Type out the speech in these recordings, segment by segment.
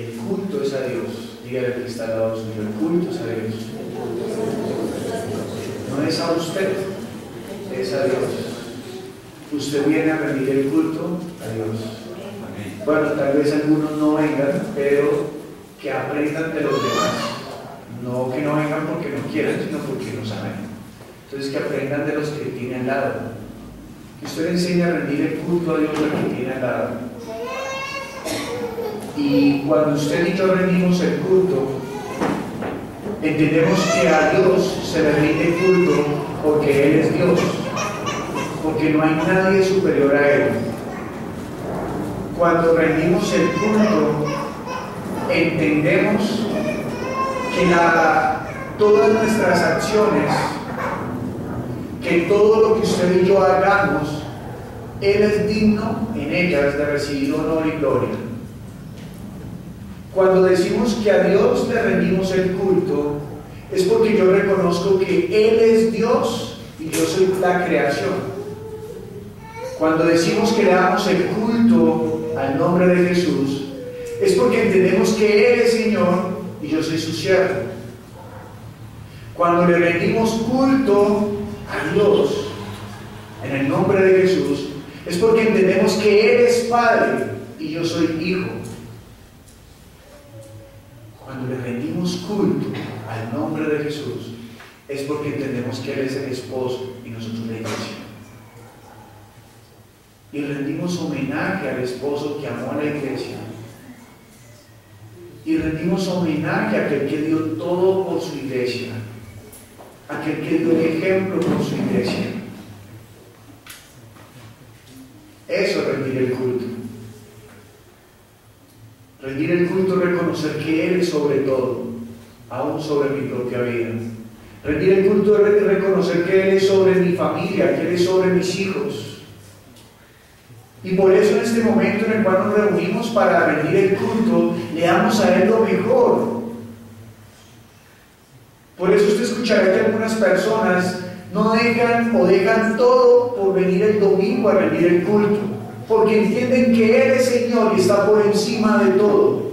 El culto es a Dios. Dígale al que está al lado suyo, el culto es a Dios. No es a usted, es a Dios. Usted viene a rendir el culto a Dios. Bueno, tal vez algunos no vengan, pero que aprendan de los demás. No que no vengan porque no quieran, sino porque no saben. Entonces que aprendan de los que tienen al lado. Que usted enseñe a rendir el culto a Dios al que tiene al lado. Y cuando usted y yo rendimos el culto, entendemos que a Dios se le rinde culto porque Él es Dios, porque no hay nadie superior a Él. Cuando rendimos el culto, entendemos que todas nuestras acciones, que todo lo que usted y yo hagamos, Él es digno en ellas de recibir honor y gloria. Cuando decimos que a Dios le rendimos el culto, es porque yo reconozco que Él es Dios y yo soy la creación. Cuando decimos que le damos el culto al nombre de Jesús, es porque entendemos que Él es Señor y yo soy su siervo. Cuando le rendimos culto a Dios en el nombre de Jesús, es porque entendemos que Él es Padre y yo soy Hijo. Cuando le rendimos culto al nombre de Jesús, es porque entendemos que Él es el esposo y nosotros la iglesia. Y rendimos homenaje al esposo que amó a la iglesia. Y rendimos homenaje a aquel que dio todo por su iglesia. Aquel que dio el ejemplo por su iglesia. Eso es rendir el culto. Rendir el culto es reconocer que Él es sobre todo, aún sobre mi propia vida. Rendir el culto es reconocer que Él es sobre mi familia, que Él es sobre mis hijos. Y por eso en este momento en el cual nos reunimos para rendir el culto, le damos a Él lo mejor. Por eso usted escuchará que algunas personas no dejan o dejan todo por venir el domingo a rendir el culto, porque entienden que Él es Señor y está por encima de todo.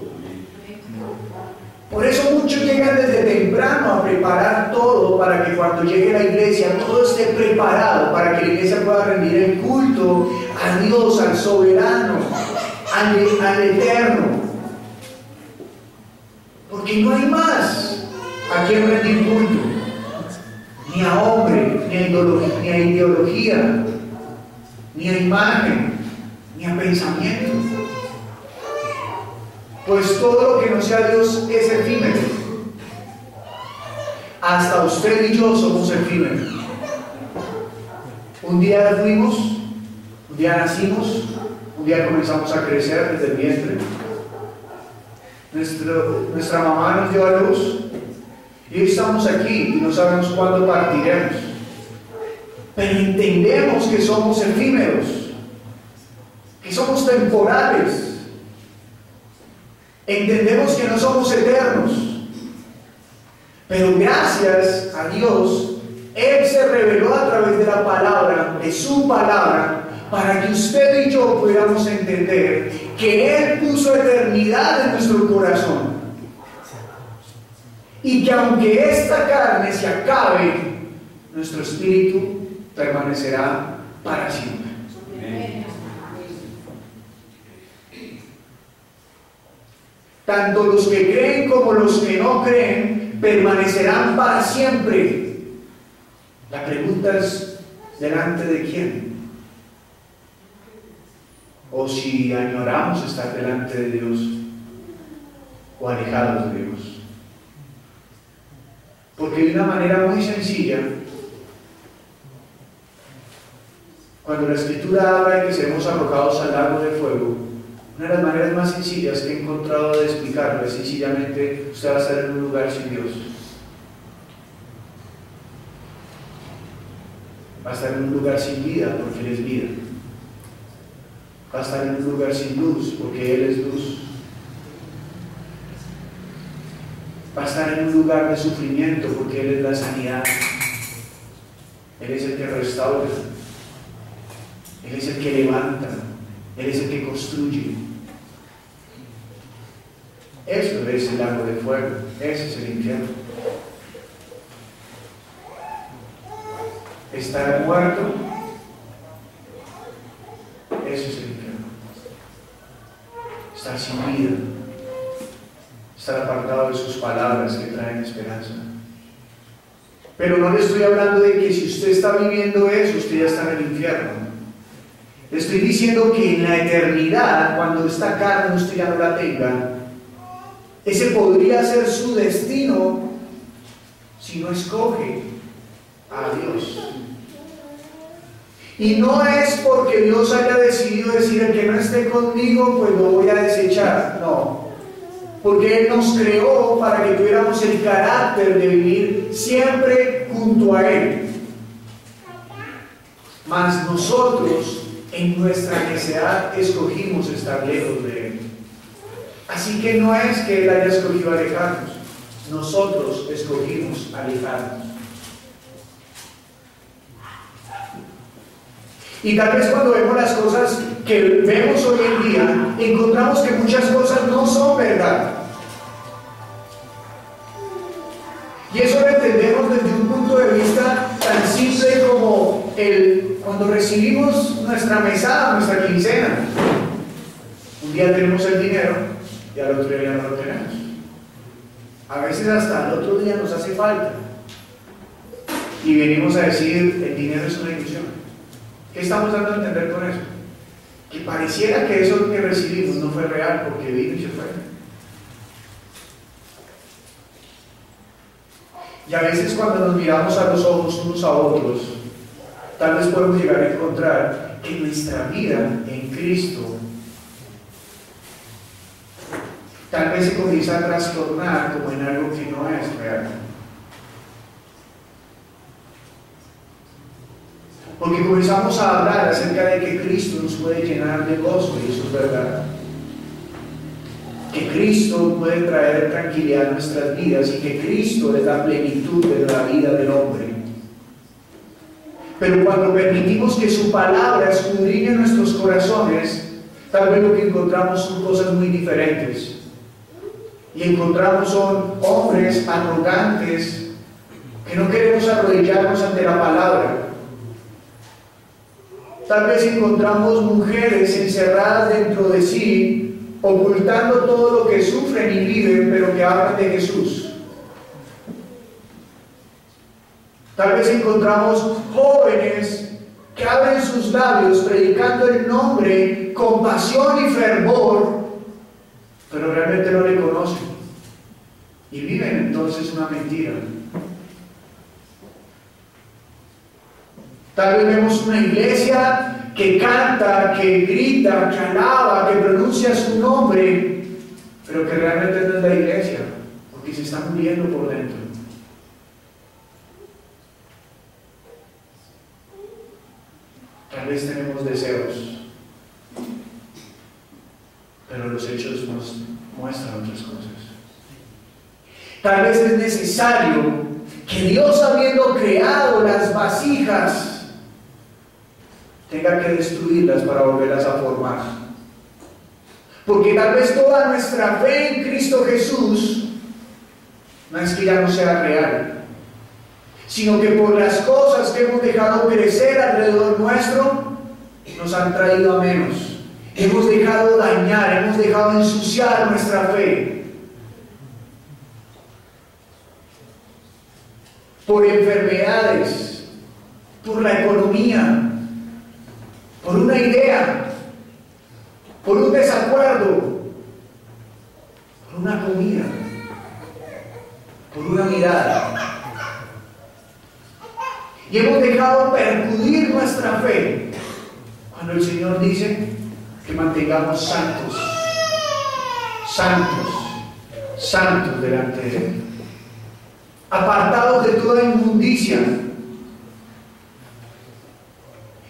Por eso muchos llegan desde temprano a preparar todo para que cuando llegue la iglesia todo esté preparado para que la iglesia pueda rendir el culto a Dios, al soberano, al eterno. Porque no hay más a quien rendir culto, ni a hombre, ni a ideología, ni a imagen, ni a pensamiento. Pues todo lo que no sea Dios es efímero. Hasta usted y yo somos efímeros. Un día fuimos, un día nacimos, un día comenzamos a crecer desde el vientre. Nuestra mamá nos dio a luz y hoy estamos aquí y no sabemos cuándo partiremos. Pero entendemos que somos efímeros, que somos temporales. Entendemos que no somos eternos, pero gracias a Dios, Él se reveló a través de la palabra, de su palabra, para que usted y yo pudiéramos entender que Él puso eternidad en nuestro corazón y que aunque esta carne se acabe, nuestro espíritu permanecerá para siempre. Tanto los que creen como los que no creen permanecerán para siempre. La pregunta es, ¿delante de quién? O si añoramos estar delante de Dios o alejados de Dios. Porque de una manera muy sencilla, cuando la Escritura habla de que seremos arrojados al lago de fuego, una de las maneras más sencillas que he encontrado de explicarlo es sencillamente: usted va a estar en un lugar sin Dios. Va a estar en un lugar sin vida porque Él es vida. Va a estar en un lugar sin luz porque Él es luz. Va a estar en un lugar de sufrimiento porque Él es la sanidad. Él es el que restaura. Él es el que levanta. Él es el que construye. Eso es el lago de fuego, ese es el infierno. Estar muerto, eso es el infierno. Estar sin vida, estar apartado de sus palabras que traen esperanza. Pero no le estoy hablando de que si usted está viviendo eso, usted ya está en el infierno. Le estoy diciendo que en la eternidad, cuando esta carne usted ya no la tenga, ese podría ser su destino si no escoge a Dios. Y no es porque Dios haya decidido decir: el que no esté conmigo, pues lo voy a desechar. No, porque Él nos creó para que tuviéramos el carácter de vivir siempre junto a Él. Mas nosotros, en nuestra necedad, escogimos estar lejos de Él. Así que no es que Él haya escogido alejarnos, nosotros escogimos alejarnos. Y tal vez cuando vemos las cosas que vemos hoy en día, encontramos que muchas cosas no son verdad. Y eso lo entendemos desde un punto de vista tan simple como cuando recibimos nuestra mesada, nuestra quincena. Un día tenemos el dinero y al otro día no lo tenemos. A veces hasta el otro día nos hace falta. Y venimos a decir: el dinero es una ilusión. ¿Qué estamos dando a entender con eso? Que pareciera que eso que recibimos no fue real porque vino y se fue. Y a veces cuando nos miramos a los ojos unos a otros, tal vez podemos llegar a encontrar que nuestra vida en Cristo tal vez se comienza a trastornar como en algo que no es real. Porque comenzamos a hablar acerca de que Cristo nos puede llenar de gozo, y eso es verdad. Que Cristo puede traer tranquilidad a nuestras vidas y que Cristo es la plenitud de la vida del hombre. Pero cuando permitimos que su palabra escudriñe nuestros corazones, tal vez lo que encontramos son cosas muy diferentes. Y encontramos son hombres arrogantes que no queremos arrodillarnos ante la palabra. Tal vez encontramos mujeres encerradas dentro de sí, ocultando todo lo que sufren y viven, pero que hablan de Jesús. Tal vez encontramos jóvenes que abren sus labios predicando el nombre con pasión y fervor, pero realmente no le conocen y viven entonces una mentira. Tal vez vemos una iglesia que canta, que grita, que alaba, que pronuncia su nombre, pero que realmente no es la iglesia, porque se está muriendo por dentro. Tal vez tenemos deseos, pero los hechos nos muestran otras cosas. Tal vez es necesario que Dios, habiendo creado las vasijas, tenga que destruirlas para volverlas a formar. Porque tal vez toda nuestra fe en Cristo Jesús no es que ya no sea real, sino que por las cosas que hemos dejado crecer alrededor nuestro, nos han traído a menos. Hemos dejado dañar, hemos dejado ensuciar nuestra fe. Por enfermedades, por la economía, por una idea, por un desacuerdo, por una comida, por una mirada. Y hemos dejado percudir nuestra fe cuando el Señor dice que mantengamos santos, santos, santos delante de Él, apartados de toda inmundicia.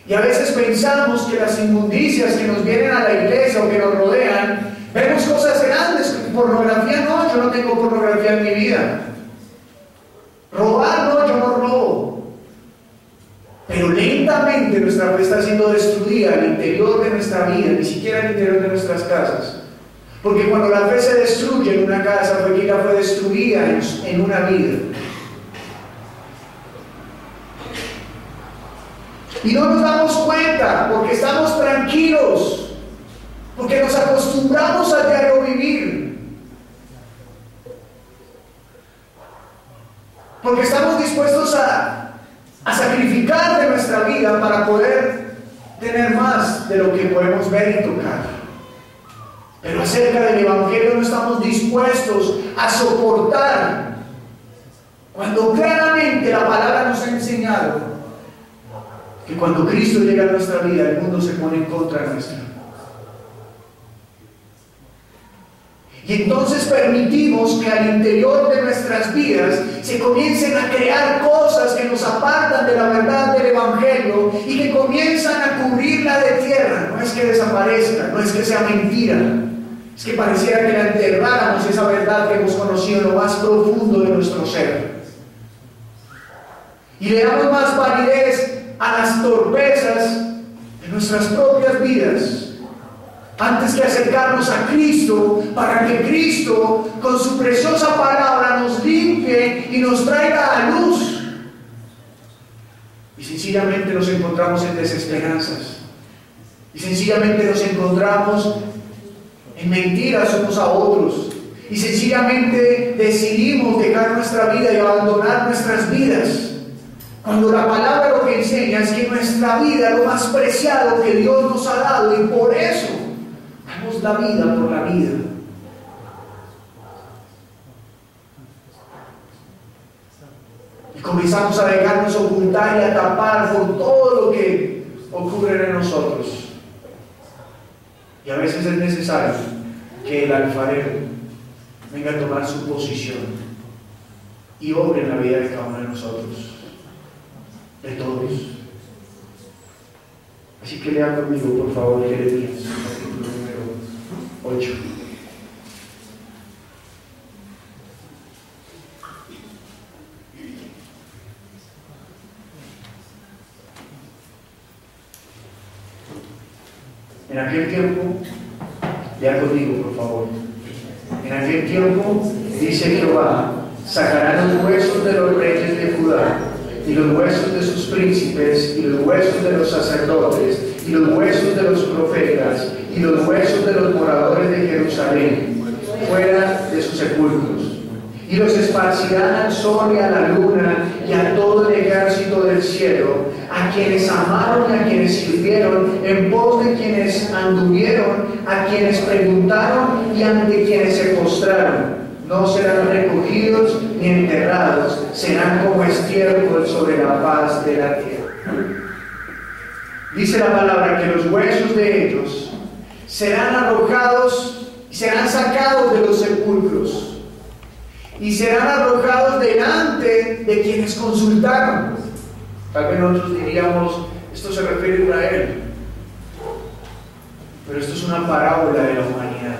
Y a veces pensamos que las inmundicias que nos vienen a la iglesia o que nos rodean, vemos cosas grandes. Pornografía, no, yo no tengo pornografía en mi vida. Robar, no, yo no robo. Pero lentamente nuestra fe está siendo destruida al interior de nuestra vida, ni siquiera al interior de nuestras casas, Porque cuando la fe se destruye en una casa, fue que ella fue destruida en una vida. Y no nos damos cuenta porque estamos tranquilos, porque nos acostumbramos al diario vivir, porque estamos dispuestos a sacrificar de nuestra vida para poder tener más de lo que podemos ver y tocar. Pero acerca del Evangelio no estamos dispuestos a soportar cuando claramente la palabra nos ha enseñado que cuando Cristo llega a nuestra vida, el mundo se pone en contra nuestra. Y entonces permitimos que al interior de nuestras vidas se comiencen a crear cosas que nos apartan de la verdad del Evangelio y que comienzan a cubrirla de tierra. No es que desaparezca, no es que sea mentira, es que pareciera que la enterráramos, esa verdad que hemos conocido en lo más profundo de nuestro ser. Y le damos más validez a las torpezas de nuestras propias vidas, antes que acercarnos a Cristo, para que Cristo, con su preciosa palabra, nos limpie y nos traiga a luz. Y sencillamente nos encontramos en desesperanzas. Y sencillamente nos encontramos en mentiras unos a otros. Y sencillamente decidimos dejar nuestra vida y abandonar nuestras vidas. Cuando la palabra lo que enseña es que nuestra vida es lo más preciado que Dios nos ha dado, y por eso damos la vida por la vida. Y comenzamos a dejarnos ocultar y a tapar por todo lo que ocurre en nosotros. Y a veces es necesario que el alfarero venga a tomar su posición y obre en la vida de cada uno de nosotros, de todos. Así que lean conmigo, por favor, Jeremías, capítulo número 8. En aquel tiempo, lea conmigo, por favor. En aquel tiempo, dice Jehová, sacarán los huesos de los reyes de Judá, y los huesos de sus príncipes, y los huesos de los sacerdotes, y los huesos de los profetas, y los huesos de los moradores de Jerusalén, fuera de sus sepulcros. Y los esparcirán al sol y a la luna, y a todo el ejército del cielo, a quienes amaron y a quienes sirvieron, en pos de quienes anduvieron, a quienes preguntaron y ante quienes se postraron. No serán recogidos ni enterrados, serán como estiércol sobre la faz de la tierra. Dice la palabra que los huesos de ellos serán arrojados, serán sacados de los sepulcros y serán arrojados delante de quienes consultaron. Tal vez nosotros diríamos, esto se refiere a Israel, pero esto es una parábola de la humanidad.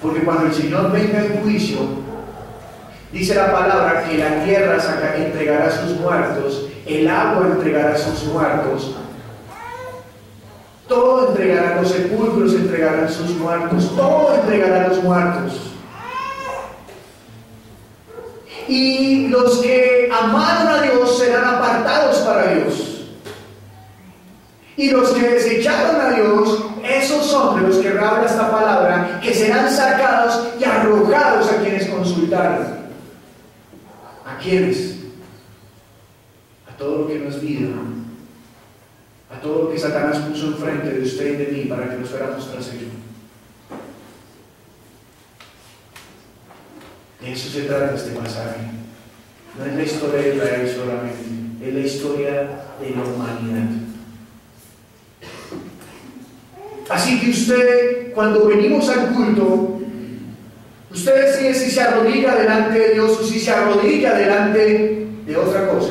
Porque cuando el Señor venga en juicio, dice la palabra que la tierra entregará sus muertos, el agua entregará sus muertos, todo entregará, los sepulcros entregarán sus muertos, todo entregará los muertos. Y los que amaron a Dios serán apartados para Dios. Y los que desecharon a Dios, esos son de los que habla esta palabra, que serán sacados y arrojados a quienes consultaron. ¿A quiénes? A todo lo que no es vida, a todo lo que Satanás puso enfrente de usted y de mí para que nos fuéramos tras ello. De eso se trata este pasaje. No es la historia de Israel solamente, es la historia de la humanidad. Así que usted, cuando venimos al culto, usted decide si se arrodilla delante de Dios o si se arrodilla delante de otra cosa.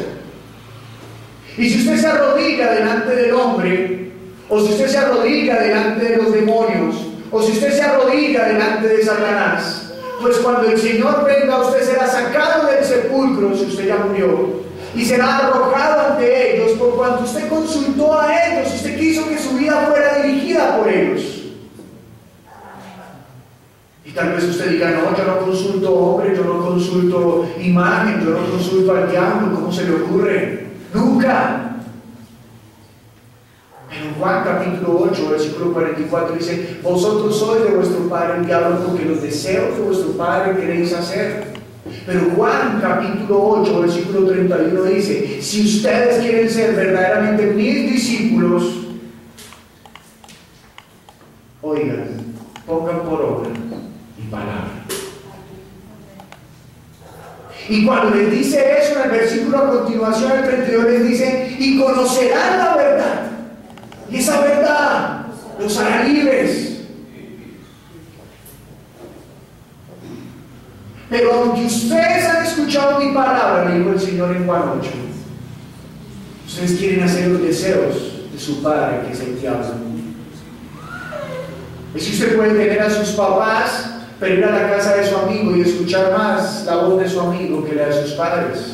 Y si usted se arrodilla delante del hombre, o si usted se arrodilla delante de los demonios, o si usted se arrodilla delante de Satanás, pues cuando el Señor venga, usted será sacado del sepulcro, si usted ya murió, y será arrojado ante ellos, por cuanto usted consultó a ellos, usted quiso que su vida fuera dirigida por ellos. Tal vez usted diga, no, yo no consulto hombre, yo no consulto imagen, yo no consulto al diablo, ¿cómo se le ocurre? Nunca. En Juan capítulo 8, versículo 44 dice, vosotros sois de vuestro padre el diablo porque los deseos de vuestro padre queréis hacer. Pero Juan capítulo 8, versículo 31 dice, si ustedes quieren ser verdaderamente mis discípulos, oigan, pongan por obra mi palabra. Y cuando les dice eso, en el versículo a continuación, el 32, les dice, y conocerán la verdad. Y esa verdad los hará libres. Pero aunque ustedes han escuchado mi palabra, le dijo el Señor en Juan 8, ustedes quieren hacer los deseos de su padre, que es el diablo. Es que usted puede tener a sus papás, pero ir a la casa de su amigo y escuchar más la voz de su amigo que la de sus padres.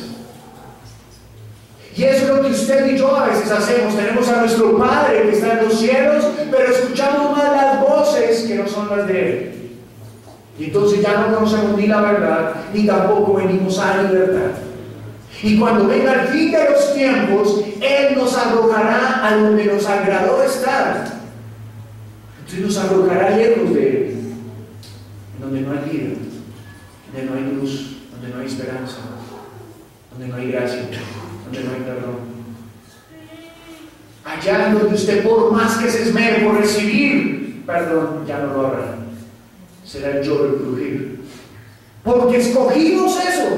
Y eso es lo que usted y yo a veces hacemos. Tenemos a nuestro Padre que está en los cielos, pero escuchamos más las voces que no son las de Él. Y entonces ya no conocemos ni la verdad, ni tampoco venimos a la libertad. Y cuando venga el fin de los tiempos, Él nos arrojará a donde nos agradó estar. Entonces nos arrojará lejos de Él, donde no hay vida, donde no hay luz, donde no hay esperanza, donde no hay gracia, donde no hay perdón. Allá donde usted, por más que se esmere por recibir perdón, ya no lo habrá. Será el lloro, el crujir. Porque escogimos eso.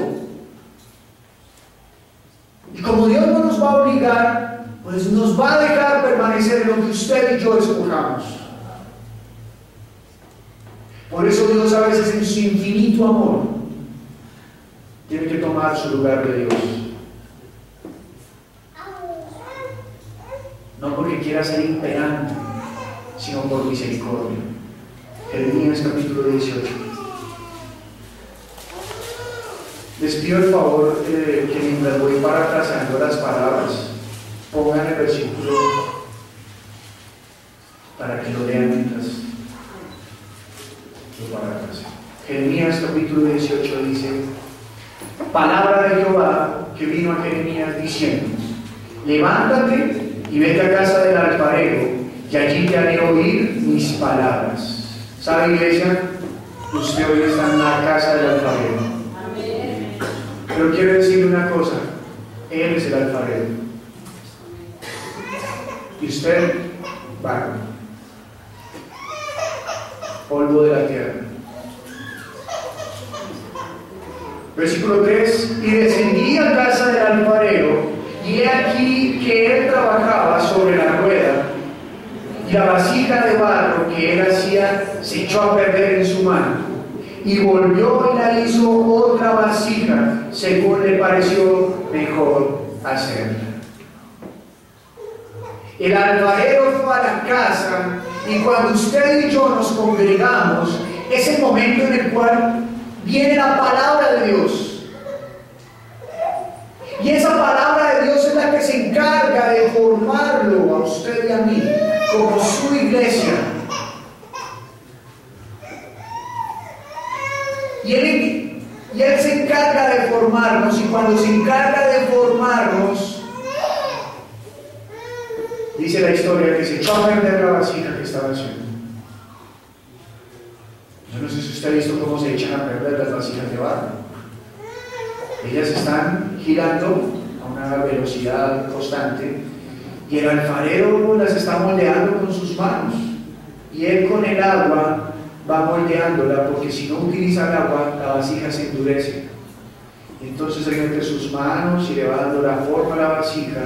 Y como Dios no nos va a obligar, pues nos va a dejar permanecer en lo que usted y yo escojamos. Por eso Dios a veces en su infinito amor tiene que tomar su lugar de Dios. No porque quiera ser imperante, sino por misericordia. Jeremías capítulo 18. Les pido el favor que mientras voy parafraseando las palabras, pongan el versículo para que lo lean mientras lo parafraseo. Jeremías capítulo 18 dice, palabra de Jehová que vino a Jeremías diciendo, levántate y vete a casa del alfarero, y allí te haré oír mis palabras. ¿Sabe, iglesia? Usted hoy está en la casa del alfarero. Amén. Pero quiero decirle una cosa, Él es el alfarero. Y usted, barro, polvo de la tierra. Versículo 3, y descendí a casa del alfarero, y he aquí que él trabajaba sobre la rueda, y la vasija de barro que él hacía se echó a perder en su mano, y volvió y la hizo otra vasija, según le pareció mejor hacerla. El alfarero fue a la casa, y cuando usted y yo nos congregamos, es el momento en el cual viene la palabra de Dios. Y esa palabra de Dios es la que se encarga de formarlo a usted y a mí como su iglesia. Y él se encarga de formarnos, y cuando se encarga de formarnos, dice la historia que se echó a perder la vasija que estaba haciendo. Yo no sé si usted ha visto cómo se echan a perder las vasijas de barro. Ellas están girando a una velocidad constante y el alfarero las está moldeando con sus manos, y él con el agua va moldeándola, porque si no utiliza el agua, la vasija se endurece. Entonces él mete sus manos y le va dando la forma a la vasija.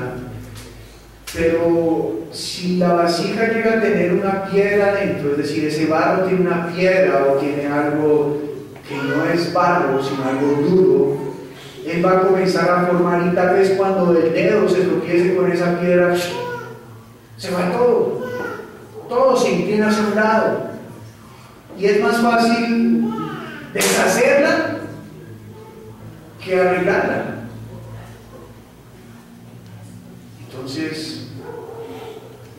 Pero si la vasija llega a tener una piedra dentro, es decir, ese barro tiene una piedra o tiene algo que no es barro, sino algo duro, él va a comenzar a formar, y tal vez cuando el dedo se tropiece con esa piedra, se va todo se inclina hacia un lado, y es más fácil deshacerla que arreglarla. Entonces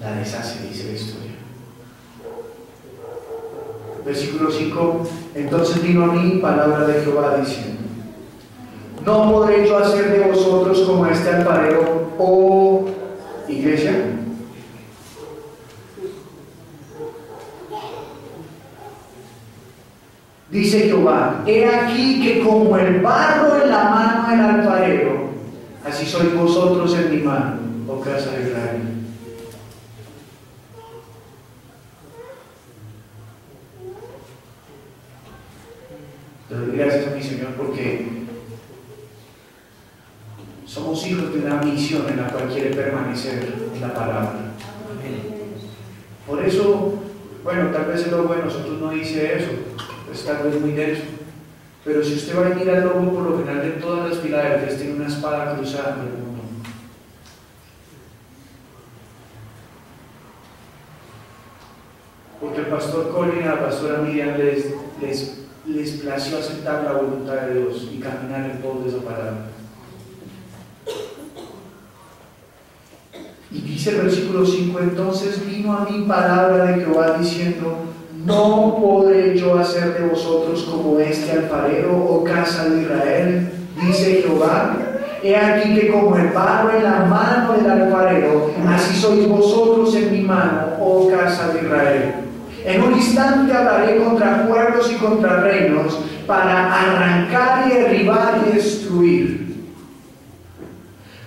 la deshace, dice la historia. Versículo 5. Entonces vino a mí palabra de Jehová diciendo: no podré yo hacer de vosotros como este alfarero, oh iglesia. Dice Jehová: he aquí que como el barro en la mano del alfarero, así sois vosotros en mi mano, oh casa de Israel. Te doy gracias a mi Señor porque somos hijos de una misión en la cual quiere permanecer en la palabra. Por eso, bueno, tal vez el lobo de nosotros no dice eso, pues tal vez muy denso. Pero si usted va a mirar al lobo, por lo general de todas las Filadelfias tiene una espada cruzada por el mundo. Porque el pastor Colin y la pastora Miriam les plació aceptar la voluntad de Dios y caminar en pos de esa palabra. Y dice el versículo 5: entonces vino a mí palabra de Jehová diciendo: no podré yo hacer de vosotros como este alfarero, oh casa de Israel, dice Jehová. He aquí que como el barro en la mano del alfarero, así sois vosotros en mi mano, oh casa de Israel. En un instante hablaré contra pueblos y contra reinos, para arrancar y derribar y destruir.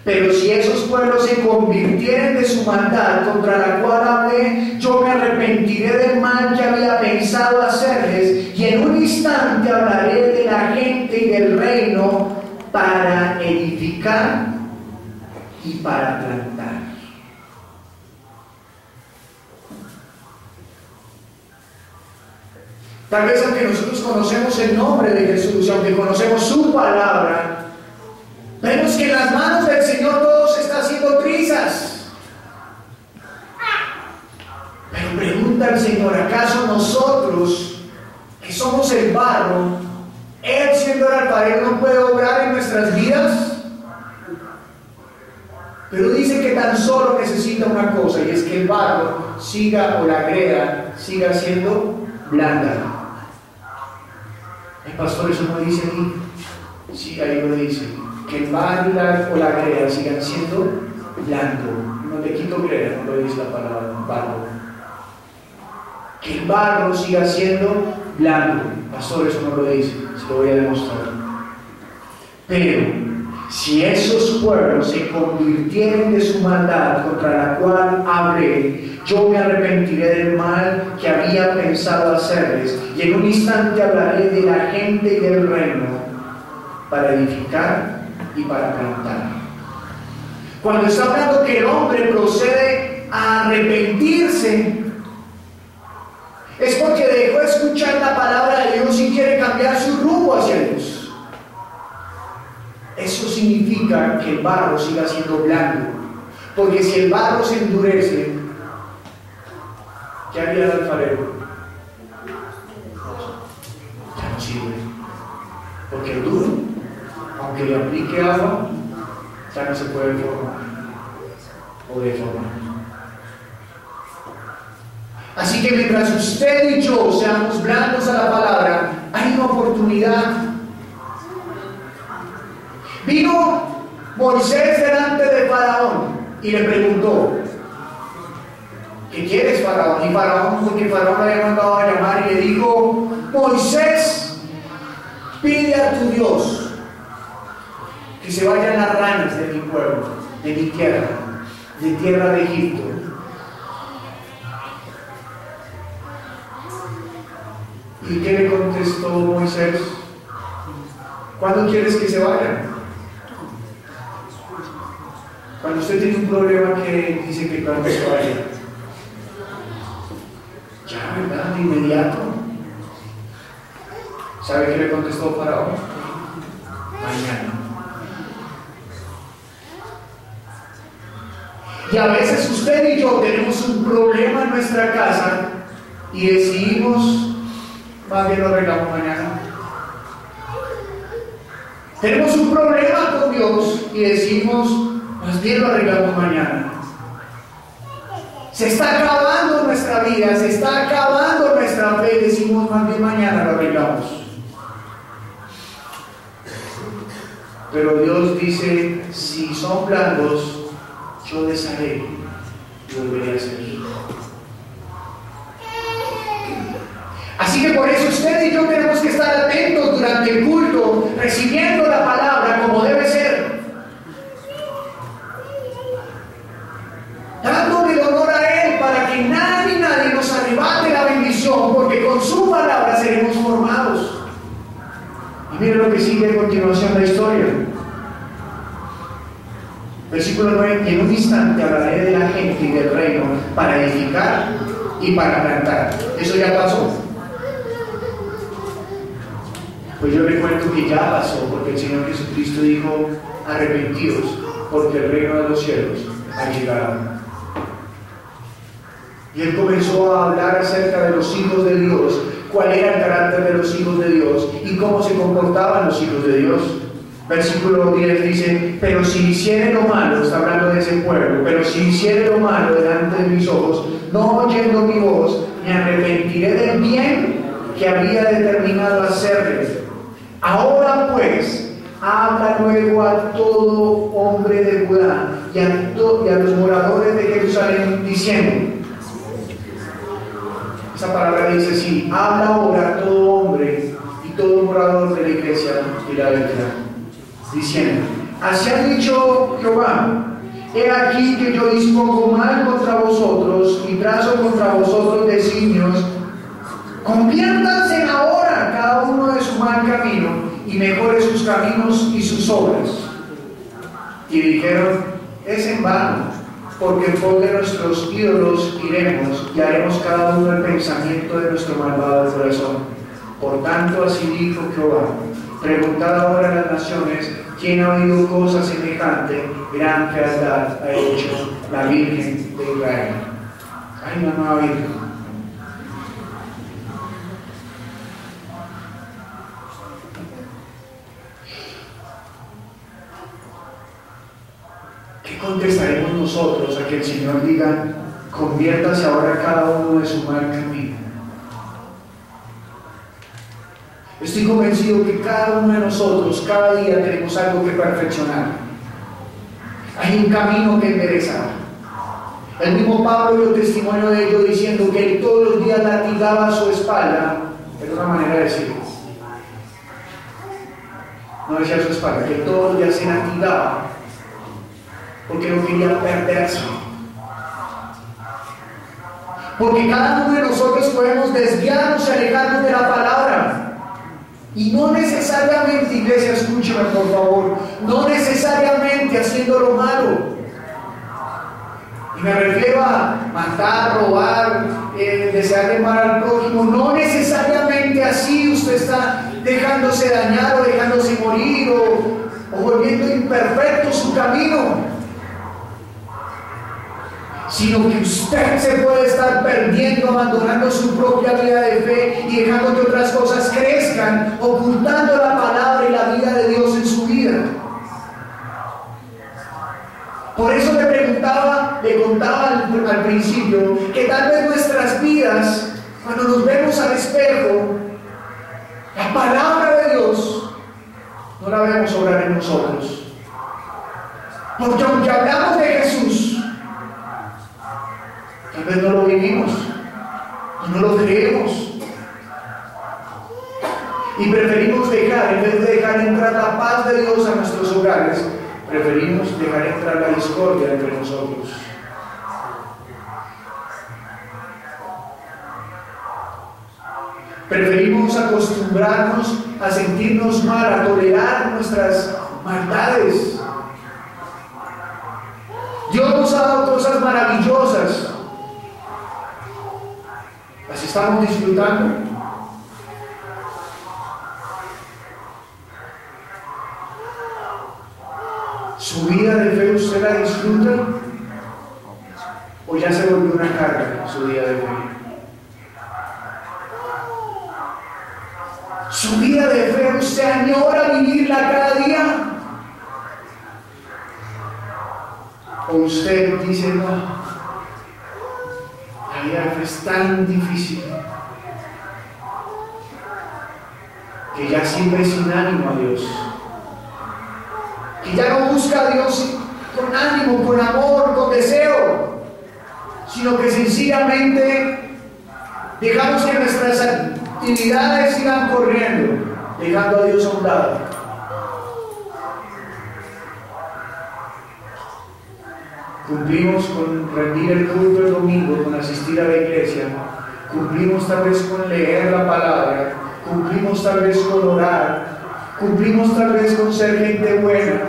Pero si esos pueblos se convirtieren de su maldad contra la cual hablé, yo me arrepentiré del mal que había pensado hacerles, y en un instante hablaré de la gente y del reino para edificar y para plantar. Tal vez aunque nosotros conocemos el nombre de Jesús, aunque conocemos su palabra, vemos que en las manos del Señor todo se está haciendo trizas. Pero pregunta el Señor: ¿acaso nosotros, que somos el barro, Él siendo el alfarero, no puede obrar en nuestras vidas? Pero dice que tan solo necesita una cosa, y es que el barro siga, o la greda siga siendo blanda. El pastor eso no dice ahí. Sí, ahí lo dice. Que el barro o la greda sigan siendo blando. No te quito greda, no lo dice la palabra barro. Que el barro siga siendo blando. Pastor, eso no lo dice, se lo voy a demostrar. Pero si esos pueblos se convirtieren de su maldad contra la cual hablé, yo me arrepentiré del mal que había pensado hacerles, y en un instante hablaré de la gente y del reino para edificar y para plantar. Cuando está hablando que el hombre procede a arrepentirse, es porque dejó de escuchar la palabra de Dios y quiere cambiar su rumbo hacia Dios. Eso significa que el barro siga siendo blando, porque si el barro se endurece, ¿qué haría el alfarero? Ya no sirve, porque el duro, aunque le aplique agua, ya no se puede formar o deformar. Así que mientras usted y yo seamos blandos a la palabra, hay una oportunidad. Vino Moisés delante de Faraón y le preguntó: ¿qué quieres, Faraón? Y Faraón, porque Faraón le había mandado a llamar, y le dijo: Moisés, pide a tu Dios que se vayan las ranas de mi pueblo, de mi tierra, de tierra de Egipto. ¿Y qué le contestó Moisés? ¿Cuándo quieres que se vayan? Cuando usted tiene un problema que dice que cuando se vaya, ya, ¿verdad? De inmediato. ¿Sabe qué le contestó Faraón? Mañana. Y a veces usted y yo tenemos un problema en nuestra casa y decidimos: más bien lo arreglamos mañana. Tenemos un problema con Dios y decimos: más bien lo arreglamos mañana. Se está acabando nuestra vida, se está acabando nuestra fe, y decimos más bien mañana lo arreglamos. Pero Dios dice, si son blandos, yo desharé y volveré a hacer. Así que por eso usted y yo tenemos que estar atentos durante el culto, recibiendo la palabra como debe ser, dándole el honor a Él para que nadie nos arrebate la bendición, porque con su palabra seremos formados. Y miren lo que sigue a continuación la historia. Versículo 9: y en un instante hablaré de la gente y del reino para edificar y para plantar. Eso ya pasó. Pues yo le cuento que ya pasó, porque el Señor Jesucristo dijo: arrepentidos, porque el reino de los cielos ha llegado. Y Él comenzó a hablar acerca de los hijos de Dios, cuál era el carácter de los hijos de Dios y cómo se comportaban los hijos de Dios. Versículo 10 dice: pero si hiciere lo malo, está hablando de ese pueblo, pero si hiciere lo malo delante de mis ojos, no oyendo mi voz, me arrepentiré del bien que había determinado hacerles. Ahora pues, habla luego a todo hombre de Judá y a los moradores de Jerusalén, diciendo. Esa palabra dice así: habla ahora a todo hombre y todo morador de la iglesia y la verdad, diciendo: así ha dicho Jehová, he aquí que yo dispongo mal contra vosotros y trazo contra vosotros designios. Conviértanse ahora cada uno de su mal camino y mejore sus caminos y sus obras. Y dijeron: es en vano, porque en pos de nuestros ídolos iremos y haremos cada uno el pensamiento de nuestro malvado corazón. Por tanto, así dijo Jehová: preguntad ahora a las naciones, ¿quién ha oído cosa semejante? Gran fealdad ha hecho la Virgen de Israel. Hay una nueva Virgen. ¿Qué contestaremos nosotros a que el Señor diga: conviértase ahora cada uno de su mal camino? Estoy convencido que cada uno de nosotros, cada día tenemos algo que perfeccionar. Hay un camino que enderezar. El mismo Pablo dio testimonio de ello diciendo que él todos los días latigaba su espalda. Es una manera de decirlo. No decía su espalda, que todos los días se latigaba porque no quería perderse. Porque cada uno de nosotros podemos desviarnos y alejarnos de la palabra. Y no necesariamente, iglesia, escúcheme por favor, no necesariamente haciendo lo malo. Y me refiero a matar, robar, desearle mal al prójimo. No necesariamente así usted está dejándose dañar o dejándose morir o volviendo imperfecto su camino. Sino que usted se puede estar perdiendo, abandonando su propia vida de fe y dejando que otras cosas crezcan, ocultando la palabra y la vida de Dios en su vida. Por eso le contaba al principio que tal vez nuestras vidas, cuando nos vemos al espejo, la palabra de Dios no la vemos obrar en nosotros. Porque aunque hablamos de Jesús, tal vez no lo vivimos, no lo creemos. Y preferimos dejar, en vez de dejar entrar la paz de Dios a nuestros hogares, preferimos dejar entrar la discordia entre nosotros. Preferimos acostumbrarnos a sentirnos mal, a tolerar nuestras maldades. Dios nos ha dado cosas maravillosas. ¿Las estamos disfrutando? ¿Su vida de fe usted la disfruta? ¿O ya se volvió una carga su vida de fe? ¿Su vida de fe usted añora vivirla cada día? ¿O usted dice: no, la vida de fe es tan difícil, que ya sirve sin ánimo a Dios, que ya no busca a Dios con ánimo, con amor, con deseo, sino que sencillamente dejamos que nuestras actividades sigan corriendo, dejando a Dios a un lado. Cumplimos con rendir el culto el domingo, con asistir a la iglesia, cumplimos tal vez con leer la palabra, cumplimos tal vez con orar, cumplimos tal vez con ser gente buena,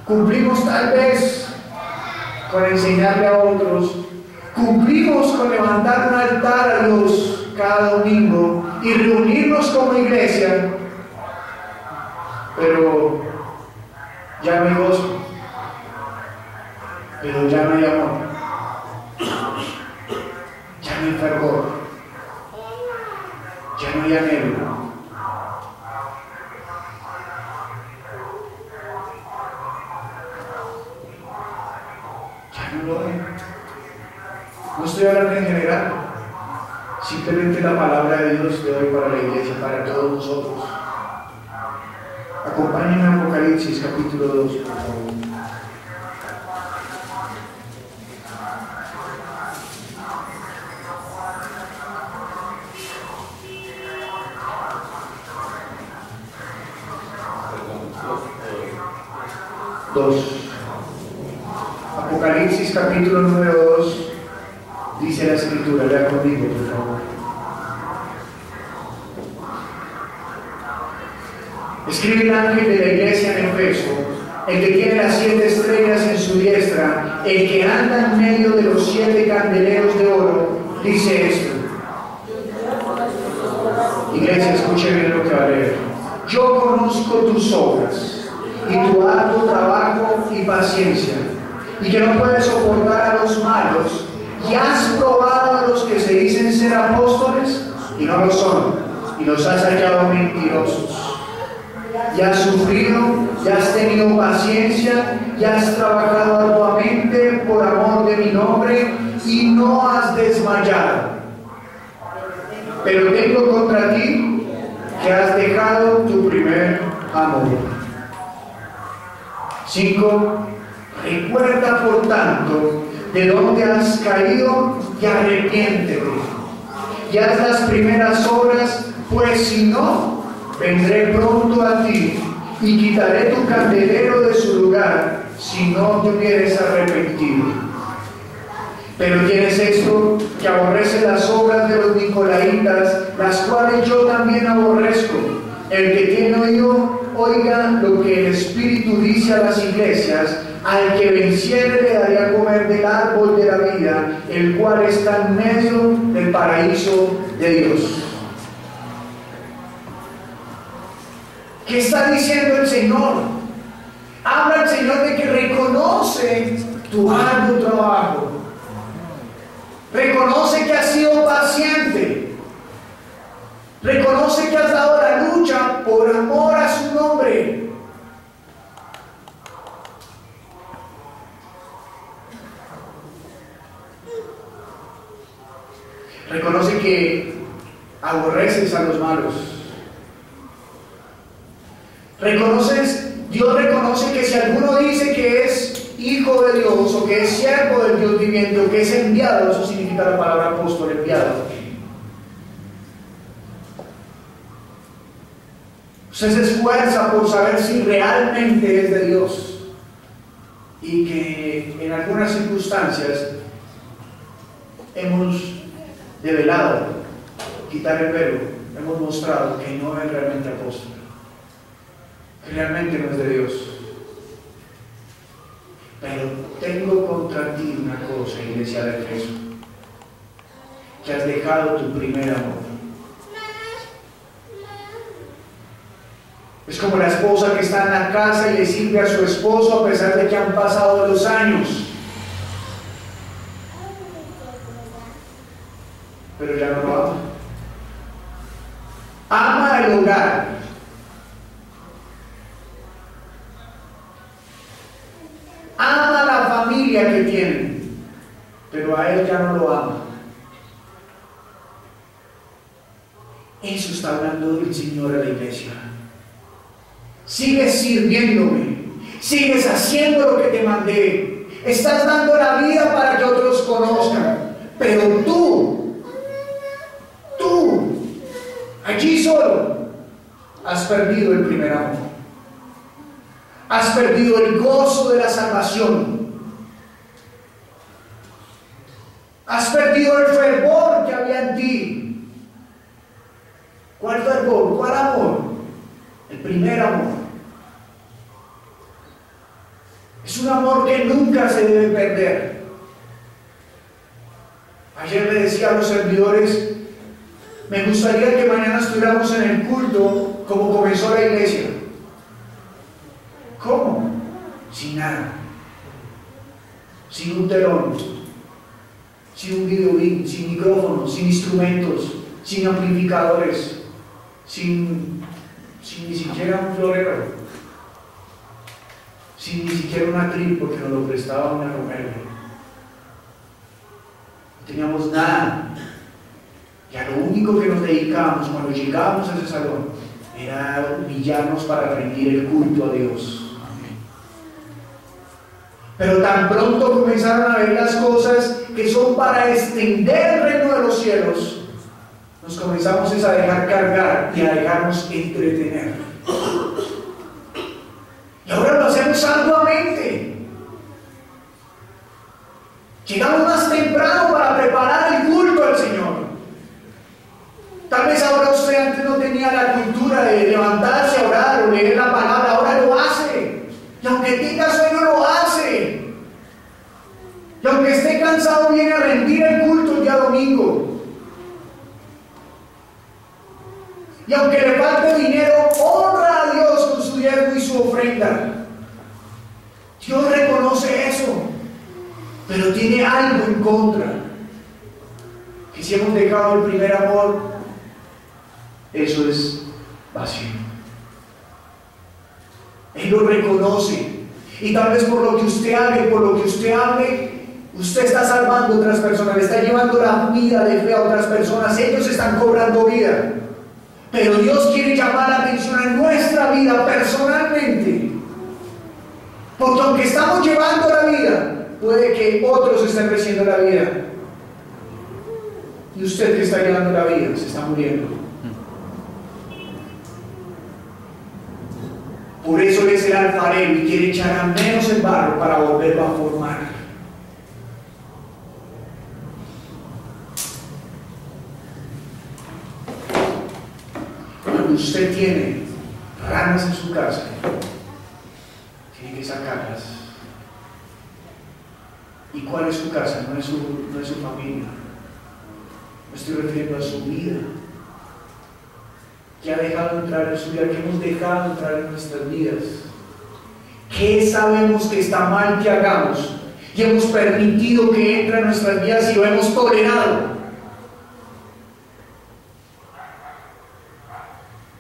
cumplimos tal vez con enseñarle a otros, cumplimos con levantar un altar a Dios cada domingo y reunirnos como iglesia, pero ya no hay gozo, pero ya no hay amor, ya no hay fervor, ya no hay anhelo. No estoy hablando en general, simplemente la palabra de Dios de hoy para la iglesia, para todos nosotros. Acompáñenme a Apocalipsis capítulo 2, por favor. Apocalipsis capítulo número 2, dice la escritura, lea conmigo por favor. Escribe el ángel de la iglesia en Efeso, el que tiene las 7 estrellas en su diestra, el que anda en medio de los 7 candeleros de oro, dice esto. Iglesia, escuche bien lo que va a leer. Yo conozco tus obras y tu arduo trabajo y paciencia, y que no puedes soportar a los malos, y has probado a los que se dicen ser apóstoles y no lo son, y los has hallado mentirosos. Y has sufrido, y has tenido paciencia, y has trabajado arduamente por amor de mi nombre, y no has desmayado. Pero tengo contra ti que has dejado tu primer amor. 5. Recuerda por tanto de dónde has caído y arrepiéntete y haz las primeras obras, pues si no, vendré pronto a ti y quitaré tu candelero de su lugar si no te hubieres arrepentido. Pero tienes esto, que aborrece las obras de los nicolaitas, las cuales yo también aborrezco. El que tiene oído, oiga lo que el Espíritu dice a las iglesias. Al que venciere le daré a comer del árbol de la vida, el cual está en medio del paraíso de Dios. ¿Qué está diciendo el Señor? Habla el Señor de que reconoce tu arduo trabajo, reconoce que has sido paciente, reconoce que has dado la lucha por amor a su nombre. Reconoce que aborreces a los malos. Dios reconoce que si alguno dice que es hijo de Dios, o que es siervo del Dios viviente, o que es enviado, eso significa la palabra apóstol, enviado. Usted se esfuerza por saber si realmente es de Dios, y que en algunas circunstancias hemos develado, quitar el velo, hemos mostrado que no es realmente apóstol, que realmente no es de Dios. Pero tengo contra ti una cosa, iglesia de Efeso, que has dejado tu primer amor. Es como la esposa que está en la casa y le sirve a su esposo a pesar de que han pasado los años, pero ya no lo ama. Ama el hogar, ama la familia que tiene, pero a él ya no lo ama. Eso está hablando el Señor a la iglesia. Sigues sirviéndome, sigues haciendo lo que te mandé, estás dando la vida para que otros conozcan, pero tú, allí solo, has perdido el primer amor, has perdido el gozo de la salvación, has perdido el fervor que había en ti. ¿Cuál fervor? ¿Cuál amor? El primer amor. Es un amor que nunca se debe perder. Ayer le decía a los servidores, me gustaría que mañana estuviéramos en el culto como comenzó la iglesia. ¿Cómo? Sin nada. Sin un telón, sin un videobeam, sin micrófonos, sin instrumentos, sin amplificadores, sin ni siquiera un florero, sin ni siquiera un atril porque nos lo prestaba una Romero. No teníamos nada. Y a lo único que nos dedicábamos cuando llegábamos a ese salón era humillarnos para rendir el culto a Dios. Amén. Pero tan pronto comenzaron a ver las cosas que son para extender el reino de los cielos, nos comenzamos a dejar cargar y a dejarnos entretener. Y ahora lo hacemos arduamente. Llegamos más temprano para preparar el culto al Señor. Tal vez ahora usted antes no tenía la cultura de levantarse a orar o leer la palabra, ahora lo hace. Y aunque tenga sueño, lo hace. Y aunque esté cansado, viene a rendir el culto el día domingo. Y aunque le falte dinero, honra a Dios con su diezmo y su ofrenda. Dios reconoce eso, pero tiene algo en contra. Que si hemos dejado el primer amor, eso es vacío. Él lo reconoce. Y tal vez por lo que usted haga y por lo que usted hable, usted está salvando a otras personas, le está llevando la vida de fe a otras personas. Ellos están cobrando vida. Pero Dios quiere llamar la atención a nuestra vida personalmente. Porque aunque estamos llevando la vida, puede que otros estén creciendo la vida. Y usted que está llevando la vida se está muriendo. Por eso Él es el alfarero y quiere echar a menos el barro para volverlo a formar. Usted tiene ranas en su casa, tiene que sacarlas. ¿Y cuál es su casa? No es su familia. Me estoy refiriendo a su vida. ¿Qué ha dejado entrar en su vida? ¿Qué hemos dejado entrar en nuestras vidas? ¿Qué sabemos que está mal que hagamos? Y hemos permitido que entre en nuestras vidas y lo hemos tolerado.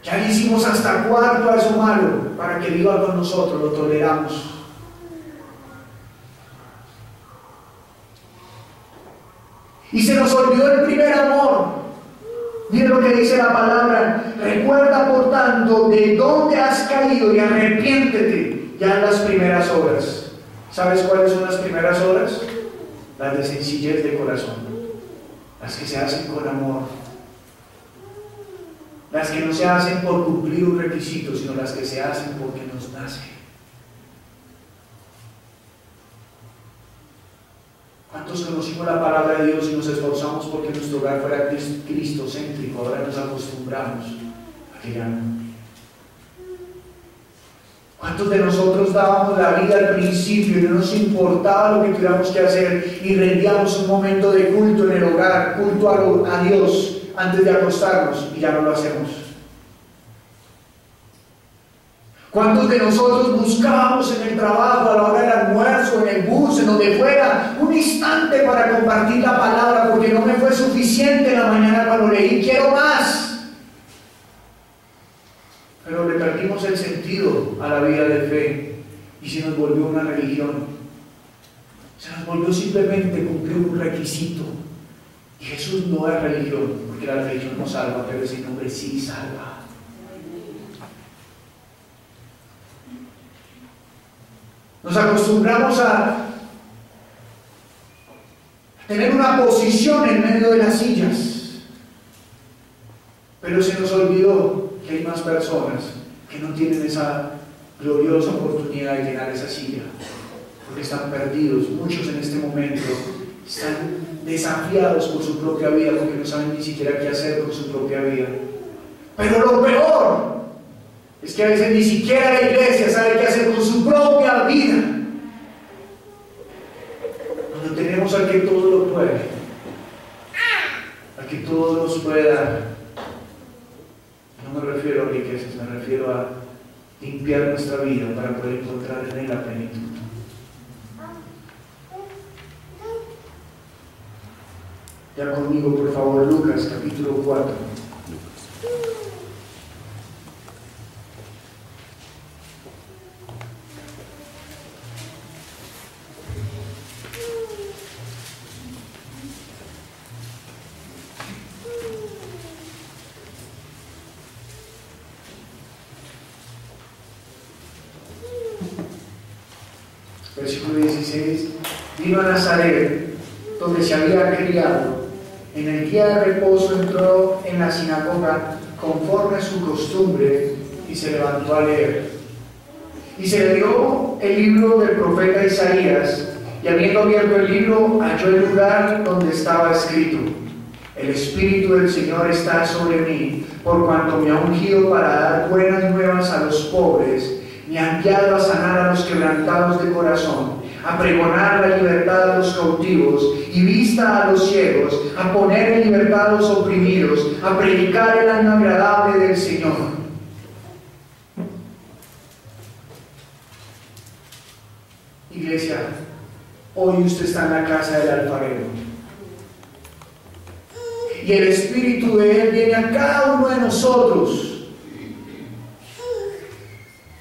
Ya le hicimos hasta cuarto a eso malo para que viva con nosotros, lo toleramos. Y se nos olvidó el primer amor. Miren lo que dice la palabra: recuerda por tanto de dónde has caído y arrepiéntete ya en las primeras obras. ¿Sabes cuáles son las primeras obras? Las de sencillez de corazón, las que se hacen con amor. Las que no se hacen por cumplir un requisito, sino las que se hacen porque nos nace. ¿Cuántos conocimos la palabra de Dios y nos esforzamos porque nuestro hogar fuera cristocéntrico? Ahora nos acostumbramos a que ya no. ¿Cuántos de nosotros dábamos la vida al principio y no nos importaba lo que tuviéramos que hacer y rendíamos un momento de culto en el hogar, culto a Dios antes de acostarnos, y ya no lo hacemos? ¿Cuántos de nosotros buscábamos en el trabajo, a la hora del almuerzo, en el bus, en donde fuera, un instante para compartir la palabra porque no me fue suficiente en la mañana cuando leí, quiero más? Pero le perdimos el sentido a la vida de fe y se nos volvió una religión. Se nos volvió simplemente cumplir un requisito. Y Jesús no es religión. porque la religión no salva, pero ese nombre sí salva. Nos acostumbramos a tener una posición en medio de las sillas, pero se nos olvidó que hay más personas que no tienen esa gloriosa oportunidad de llenar esa silla, porque están perdidos. Muchos en este momento están desafiados por su propia vida, porque no saben ni siquiera qué hacer con su propia vida. Pero lo peor es que a veces ni siquiera la iglesia sabe qué hacer con su propia vida. Cuando tenemos al que todo lo puede, al que todo nos puede dar, no me refiero a riquezas, me refiero a limpiar nuestra vida para poder encontrar en él la plenitud. Ya conmigo, por favor, Lucas capítulo 4. Versículo 16. Vino a Nazaret, donde se había criado. En el día de reposo entró en la sinagoga conforme a su costumbre y se levantó a leer. Y se le dio el libro del profeta Isaías, y habiendo abierto el libro, halló el lugar donde estaba escrito: El Espíritu del Señor está sobre mí, por cuanto me ha ungido para dar buenas nuevas a los pobres, me ha enviado a sanar a los quebrantados de corazón, a pregonar la libertad a los cautivos y vista a los ciegos, a poner en libertad a los oprimidos, a predicar el año agradable del Señor. Iglesia, hoy usted está en la casa del alfarero y el Espíritu de Él viene a cada uno de nosotros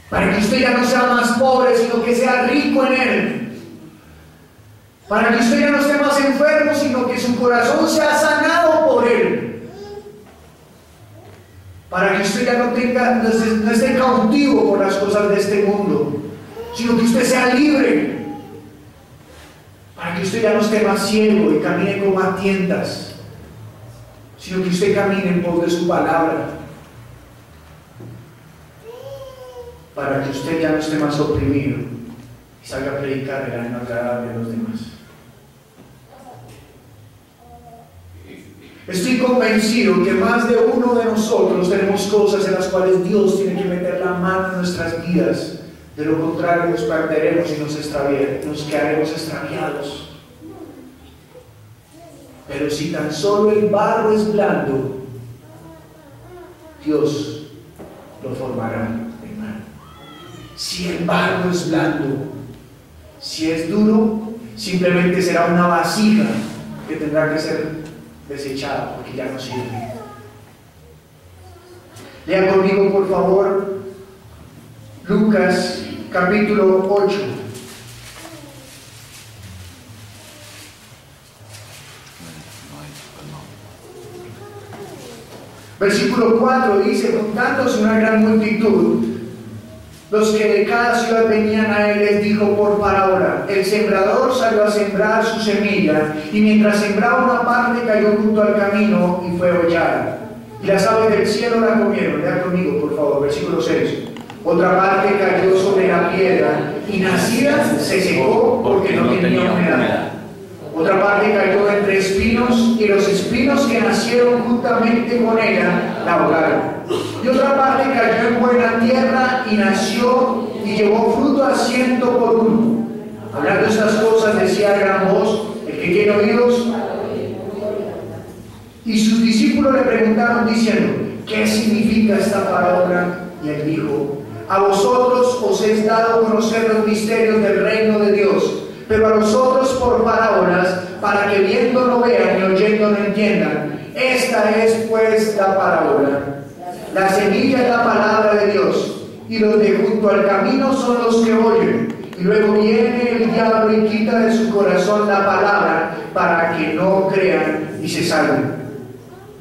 para que usted ya no sea más pobre, sino que sea rico en Él. Para que usted ya no esté más enfermo, sino que su corazón sea sanado por Él. Para que usted ya no esté cautivo por las cosas de este mundo, sino que usted sea libre. Para que usted ya no esté más ciego y camine como a tientas, sino que usted camine en pos de su palabra. Para que usted ya no esté más oprimido y salga a predicar el año agradable a los demás. Estoy convencido que más de uno de nosotros tenemos cosas en las cuales Dios tiene que meter la mano en nuestras vidas. De lo contrario nos perderemos y nos quedaremos extraviados. Pero si tan solo el barro es blando, Dios lo formará en mano. Si el barro es blando, si es duro, simplemente será una vasija que tendrá que ser desechada porque ya no sirve. Lea conmigo, por favor, Lucas capítulo 8. Versículo 4 dice: juntándose una gran multitud, los que de cada ciudad venían a él, les dijo por parábola: el sembrador salió a sembrar su semilla, y mientras sembraba, una parte cayó junto al camino y fue hollada, y las aves del cielo la comieron. Lea conmigo, por favor, versículo 6. Otra parte cayó sobre la piedra, y nacida se secó porque no tenía humedad. Otra parte cayó entre espinos, y los espinos que nacieron juntamente con ella la ahogaron. Y otra parte cayó en buena tierra y nació y llevó fruto a 100 por uno. Hablando estas cosas decía a gran voz: el que tiene oídos. Y sus discípulos le preguntaron diciendo: ¿qué significa esta parábola? Y él dijo: a vosotros os es dado conocer los misterios del reino de Dios, pero a nosotros por parábolas, para que viendo no vean y oyendo no entiendan. Esta es pues la parábola. La semilla es la palabra de Dios, y los de junto al camino son los que oyen, y luego viene el diablo y quita de su corazón la palabra, para que no crean y se salven.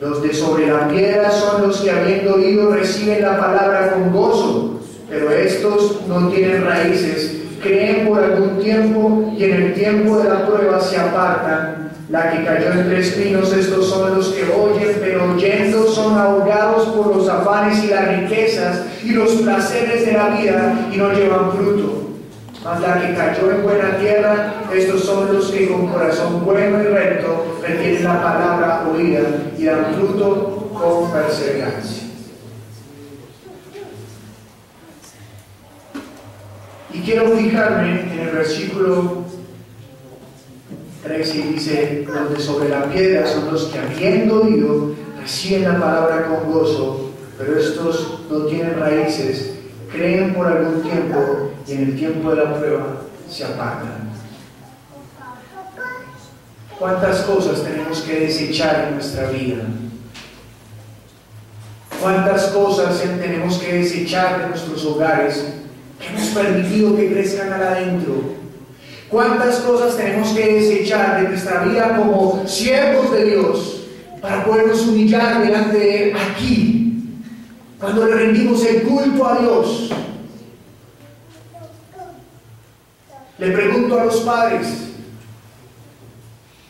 Los de sobre la piedra son los que, habiendo oído, reciben la palabra con gozo, pero estos no tienen raíces, creen por algún tiempo y en el tiempo de la prueba se apartan. La que cayó entre espinos, estos son los que oyen, pero oyendo son ahogados por los afanes y las riquezas y los placeres de la vida y no llevan fruto. Mas la que cayó en buena tierra, estos son los que con corazón bueno y recto retienen la palabra oída y dan fruto con perseverancia. Y quiero fijarme en el versículo 13, dice: los de sobre la piedra son los que, habiendo oído, reciben la palabra con gozo, pero estos no tienen raíces, creen por algún tiempo y en el tiempo de la prueba se apartan. ¿Cuántas cosas tenemos que desechar en nuestra vida? ¿Cuántas cosas tenemos que desechar de nuestros hogares que hemos permitido que crezcan adentro? ¿Cuántas cosas tenemos que desechar de nuestra vida como siervos de Dios para podernos humillar delante de Él aquí, cuando le rendimos el culto a Dios? Le pregunto a los padres: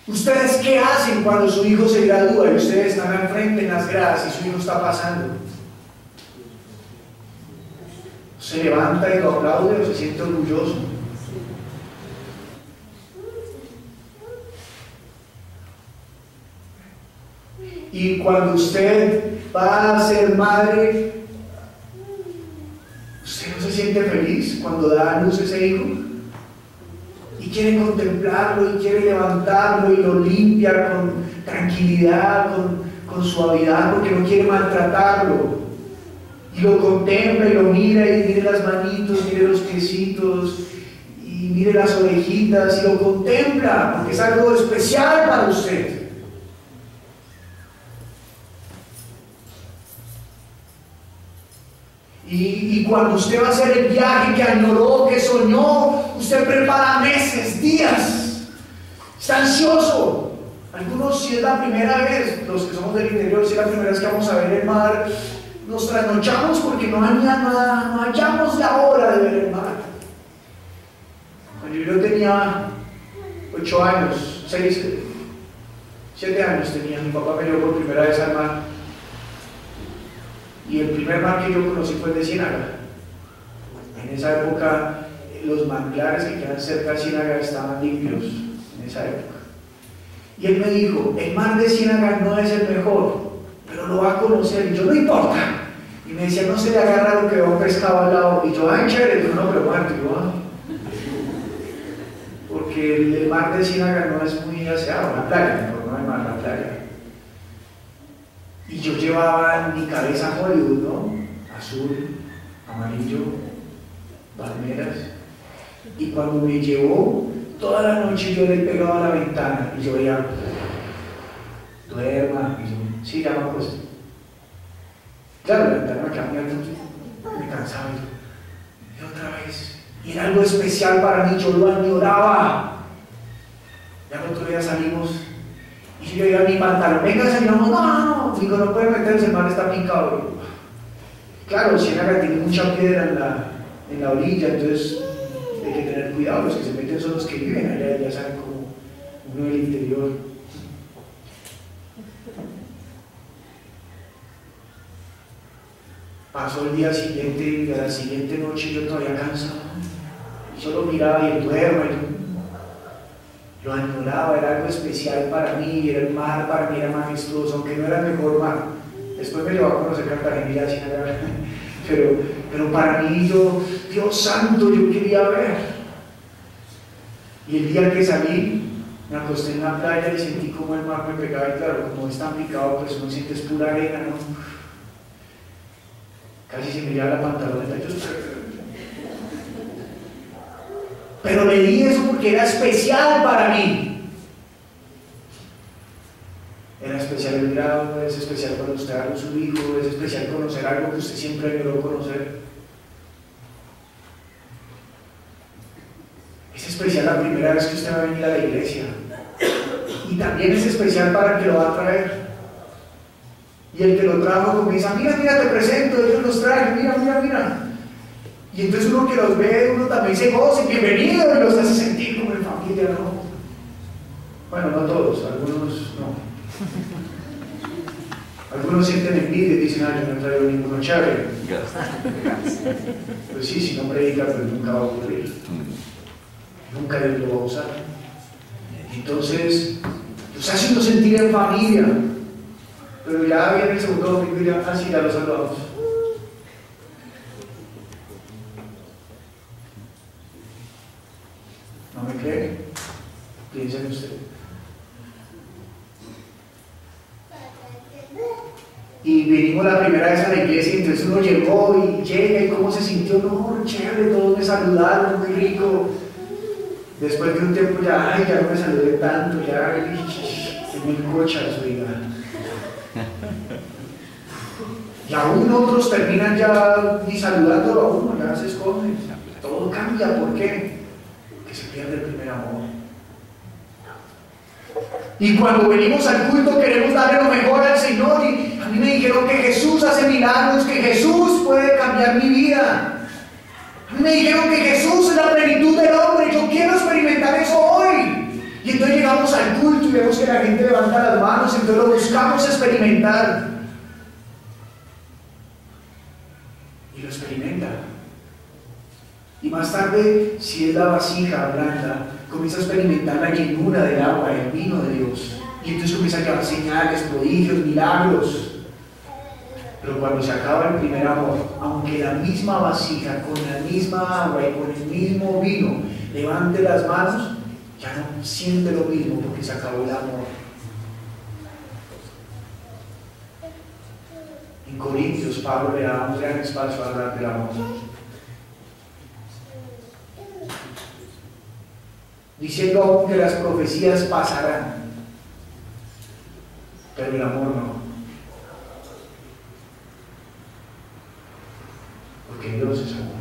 ¿ustedes qué hacen cuando su hijo se gradúa y ustedes están al frente en las gradas y su hijo está pasando? ¿Se levanta y lo aplaude o se siente orgulloso? Y cuando usted va a ser madre, ¿usted no se siente feliz cuando da a luz ese hijo? Y quiere contemplarlo, y quiere levantarlo, y lo limpia con tranquilidad, con suavidad, porque no quiere maltratarlo. Y lo contempla y lo mira, y mire las manitos, mire los piecitos, y mire las orejitas, y lo contempla, porque es algo especial para usted. Y cuando usted va a hacer el viaje que añoró, que soñó, usted prepara meses, días, está ansioso. Algunos, si es la primera vez, los que somos del interior, si es la primera vez que vamos a ver el mar, nos trasnochamos porque no hallamos la hora de ver el mar. Cuando yo tenía 8 años, 7 años tenía, mi papá me llevó por primera vez al mar. Y el primer mar que yo conocí fue el de Ciénaga. En esa época los manglares que quedan cerca de Ciénaga estaban limpios, en esa época. Y él me dijo: el mar de Ciénaga no es el mejor, pero lo va a conocer. Y yo: no importa. Y me decía: no se le agarra lo que va un pescado al lado. Y yo: ay, chévere. Yo: no, pero muerto. Porque el mar de Ciénaga no es muy aseado, la playa, no el mar, la playa. Y yo llevaba en mi cabeza Hollywood, ¿no? Azul, amarillo, palmeras. Y cuando me llevó, toda la noche yo le pegaba a la ventana y yo veía: duerma. Y yo: sí, ya me acuesto. Claro, la ventana me cambiaba, me cansaba. Y otra vez. Y era algo especial para mí, yo lo añoraba. Ya el otro día salimos. Y yo iba a mi pantalón: venga, salimos. No, digo, no puede meterse, el mar está picado. Claro, Ciénaga tiene mucha piedra en la orilla, entonces hay que tener cuidado. Los que se meten son los que viven allá, ya saben, como uno del interior. Pasó el día siguiente y a la siguiente noche yo todavía cansado. Y yo lo miraba y él: duerme. Lo añoraba, era algo especial para mí, era el mar, para mí era majestuoso, aunque no era el mejor mar. Después me llevó a conocer Cartagena y Ciénaga, pero para mí, Dios santo, yo quería ver. Y el día que salí, me acosté en la playa y sentí como el mar me pegaba, y claro, como es tan picado, pues uno siente es pura arena, ¿no? Casi se me lleva la pantaloneta. Pero le di eso porque era especial para mí. Era especial el grado, es especial cuando usted da con su hijo, es especial conocer algo que usted siempre anheló conocer. Es especial la primera vez que usted va a venir a la iglesia. Y también es especial para el que lo va a traer. Y el que lo trajo comienza, mira, mira, te presento, ellos los traen, mira, mira, mira. Y entonces uno que los ve, uno también se goza, bienvenido, y los hace sentir como en familia, ¿no? Bueno, no todos, algunos no. Algunos sienten envidia y dicen, yo no he traído ninguno chévere. Pues sí, si no predica, pues nunca va a ocurrir. Nunca Dios lo va a usar. Entonces, los hace uno sentir en familia. Pero ya viene el segundo domingo y ya casi ya los saludamos. ¿No me creen? Piensen ustedes. Y vinimos la primera vez a la iglesia y entonces uno llegó y llega y cómo se sintió, no, chévere, todos me saludaron, muy rico. Después de un tiempo ya, ay, ya no me saludé tanto, ya, es muy cocha su vida. Y aún otros terminan ya ni saludándolo a uno, ya se esconden. Todo cambia, ¿por qué? Porque se pierde el primer amor. Y cuando venimos al culto queremos darle lo mejor al Señor, y a mí me dijeron que Jesús hace milagros, que Jesús puede cambiar mi vida. A mí me dijeron que Jesús es la plenitud del hombre, yo quiero experimentar eso hoy. Y entonces llegamos al culto y vemos que la gente levanta las manos, entonces lo buscamos experimentar. Y lo experimenta. Y más tarde, si es la vasija blanda, comienza a experimentar la llenura del agua, el vino de Dios. Y entonces comienza a llevar señales, prodigios, milagros. Pero cuando se acaba el primer amor, aunque la misma vasija, con la misma agua y con el mismo vino, levante las manos, ya no siente lo mismo porque se acabó el amor. En Corintios, Pablo le da un gran espacio a hablar del amor. Diciendo aún que las profecías pasarán, pero el amor no. Porque Dios es amor.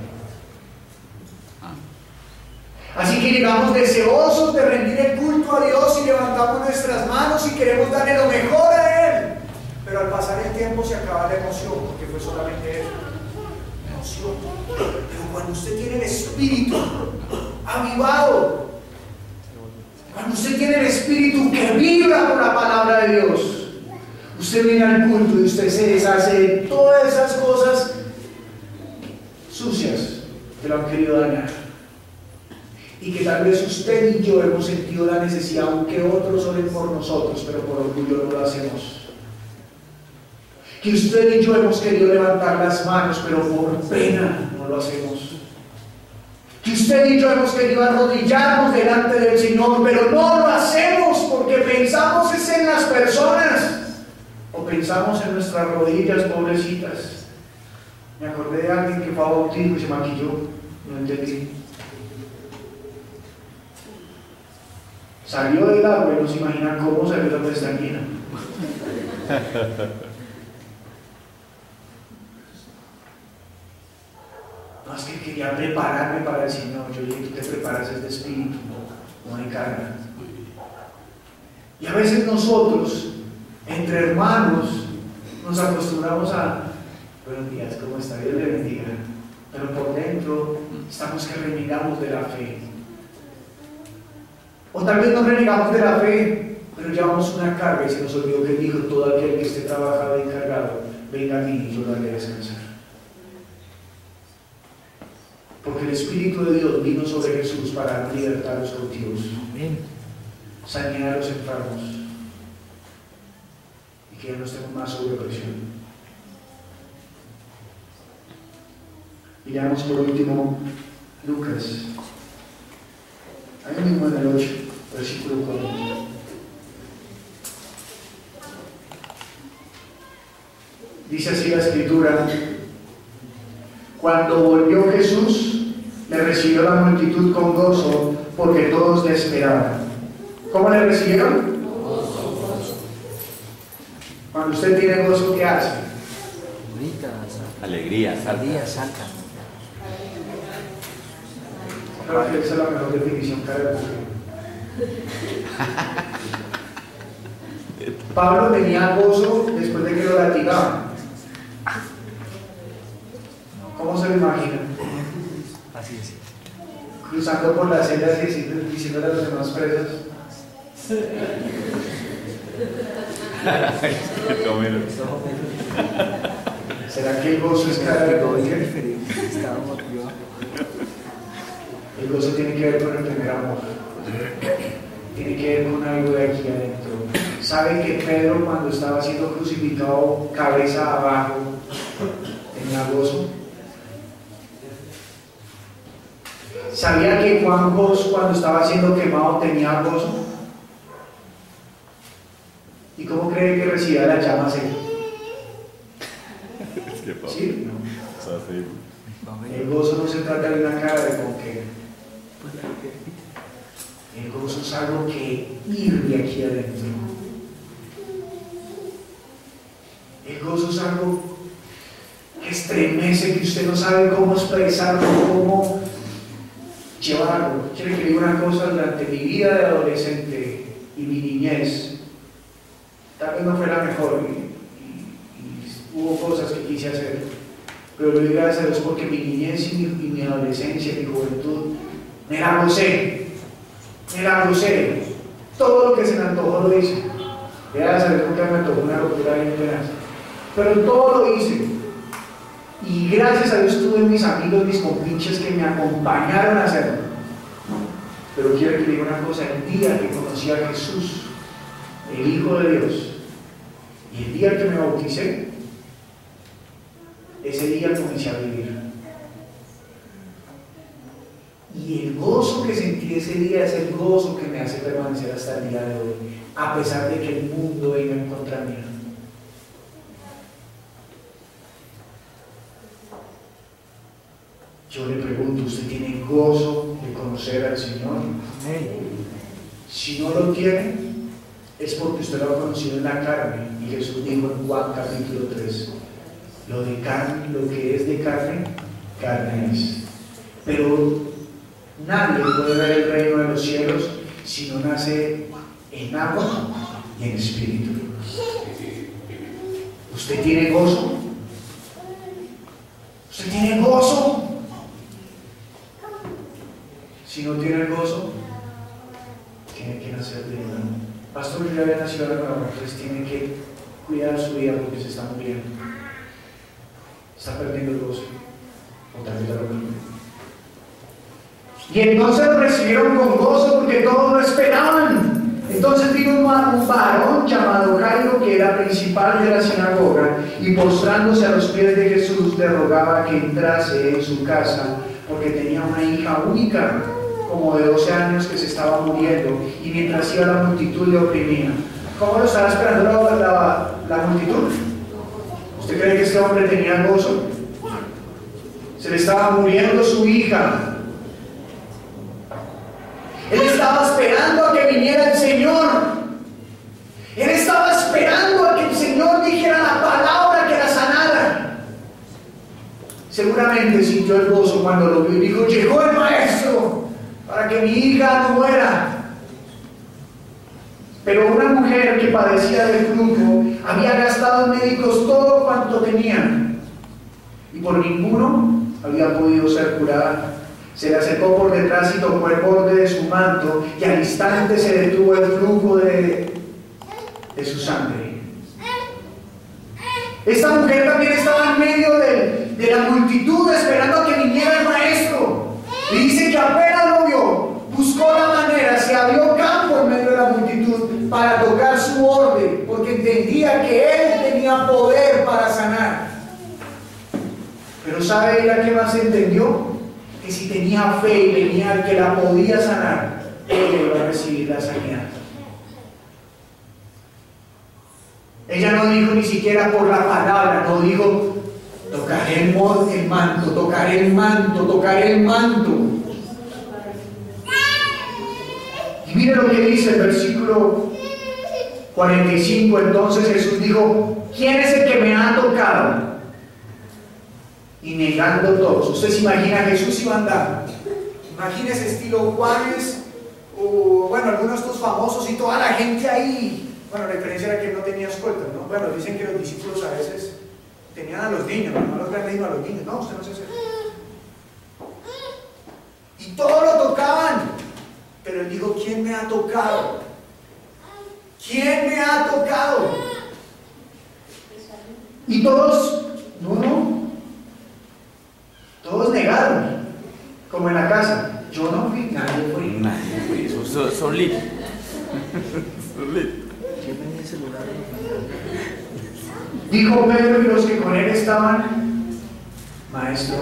Así que llegamos deseosos de rendir el culto a Dios y levantamos nuestras manos y queremos darle lo mejor a Él. Pero al pasar el tiempo se acaba la emoción, porque fue solamente eso. Emoción. Pero cuando usted tiene el espíritu avivado, cuando usted tiene el espíritu que vibra por la palabra de Dios, usted viene al culto y usted se deshace de todas esas cosas sucias que lo han querido dañar. Y que tal vez usted y yo hemos sentido la necesidad, aunque otros oren por nosotros, pero por orgullo no lo hacemos. Que usted y yo hemos querido levantar las manos, pero por pena no lo hacemos. Que usted y yo hemos querido arrodillarnos delante del Señor, pero no lo hacemos porque pensamos es en las personas o pensamos en nuestras rodillas pobrecitas. Me acordé de alguien que fue a bautismo y se maquilló, no entendí. Salió del agua y no se imaginan cómo salió la pestañina. No, es que quería prepararme para el Señor. Yo dije, tú te preparas de espíritu, no de carne. Y a veces nosotros, entre hermanos, nos acostumbramos a, buenos días, ¿cómo está? Dios le bendiga. Pero por dentro estamos que renegamos de la fe. O tal vez nos renegamos de la fe, pero llevamos una carga y se nos olvidó que dijo, todo aquel que esté trabajado y encargado, venga a mí y yo lo haré descansar. Porque el Espíritu de Dios vino sobre Jesús para dar libertad a los cautivos, sanear a los enfermos y que ya no estemos más sobre presión. Y leamos por último Lucas, ahí mismo en el 8, versículo 4. Dice así la Escritura: cuando volvió Jesús, le recibió la multitud con gozo, porque todos le esperaban. ¿Cómo le recibieron? Cuando usted tiene gozo, ¿qué hace? Alegría, salta. Creo que esa es la mejor definición que hay. Pablo tenía gozo después de que lo latigaban. ¿Cómo se lo imagina? Así es. Cruzando por las celdas y diciéndole a los demás presos. ¿Será que el gozo es cara de todo? El gozo tiene que ver con el primer amor. Tiene que ver con algo de aquí adentro. ¿Saben que Pedro, cuando estaba siendo crucificado cabeza abajo, tenía gozo? ¿Sabía que Juan Bos, cuando estaba siendo quemado, tenía gozo? ¿Y cómo cree que recibía las llamas él? ¿Sí? No. El gozo no se trata de una cara de conquero. El gozo es algo que hirve aquí adentro. El gozo es algo que estremece, que usted no sabe cómo expresarlo, cómo llevarlo. Quiero que le diga una cosa: durante mi vida de adolescente y mi niñez, tal vez no fue la mejor y hubo cosas que quise hacer, pero le doy gracias a Dios porque mi niñez y mi adolescencia y mi juventud me la gocé. Todo lo que se me antojó lo hice. Gracias a Dios porque me antojó una locura bien tenaz, pero todo lo hice. Y gracias a Dios tuve mis amigos, mis compinches que me acompañaron a hacerlo. Pero quiero que le diga una cosa: el día que conocí a Jesús, el Hijo de Dios, y el día que me bauticé, ese día comencé a vivir. Y el gozo que sentí ese día es el gozo que me hace permanecer hasta el día de hoy, a pesar de que el mundo venga en contra mía. Yo le pregunto: ¿usted tiene gozo de conocer al Señor? Si no lo tiene, es porque usted lo ha conocido en la carne. Y Jesús dijo en Juan capítulo 3: lo de carne, lo que es de carne, carne es. Pero nadie puede ver el reino de los cielos si no nace en agua y en espíritu. ¿Usted tiene gozo? ¿Usted tiene gozo? Si no tiene el gozo, tiene que nacer de nuevo. Pastor, yo ya había nacido de nuevo, entonces tiene que cuidar su vida porque se está muriendo. Está perdiendo el gozo. O tal vez lo mismo. Y entonces lo recibieron con gozo porque todos lo esperaban. Entonces vino un varón llamado Jairo, que era principal de la sinagoga, y postrándose a los pies de Jesús le rogaba que entrase en su casa, porque tenía una hija única, como de 12 años, que se estaba muriendo, y mientras iba la multitud le oprimía. ¿Cómo lo estaba esperando la multitud? ¿Usted cree que este hombre tenía gozo? Se le estaba muriendo su hija. Él estaba esperando a que viniera el Señor. Él estaba esperando a que el Señor dijera la palabra que la sanara. Seguramente sintió el gozo cuando lo vio y dijo: llegó el Maestro para que mi hija no muera. Pero una mujer que padecía del flujo había gastado en médicos todo cuanto tenía y por ninguno había podido ser curada. Se le acercó por detrás y tocó el borde de su manto, y al instante se detuvo el flujo de su sangre. Esta mujer también estaba en medio de la multitud esperando a que viniera el Maestro. Y dice que apenas lo vio, buscó la manera, se abrió campo en medio de la multitud para tocar su borde, porque entendía que Él tenía poder para sanar. Pero ¿sabe ella qué más entendió? Que si tenía fe y venía al que la podía sanar, ella iba a recibir la sanidad. Ella no dijo ni siquiera por la palabra, no dijo: tocaré el manto, tocaré el manto, tocaré el manto. Y mire lo que dice el versículo 45. Entonces Jesús dijo: ¿quién es el que me ha tocado? Y negando todos. Usted se imagina a Jesús iba andando. Imagínese estilo Juanes, o bueno, algunos de estos famosos y toda la gente ahí Bueno, la diferencia era que él no tenía escolta, ¿no? Bueno, dicen que los discípulos a veces tenían a los niños, no a los grandes, sino a los niños. No, usted no se hace. Y todos lo tocaban. Pero él dijo, ¿quién me ha tocado? ¿Quién me ha tocado? Y todos, no. Todos negaron. Como en la casa. Yo no fui, nadie fue. Nadie fue, eso solito. Dijo Pedro y los que con él estaban, Maestro,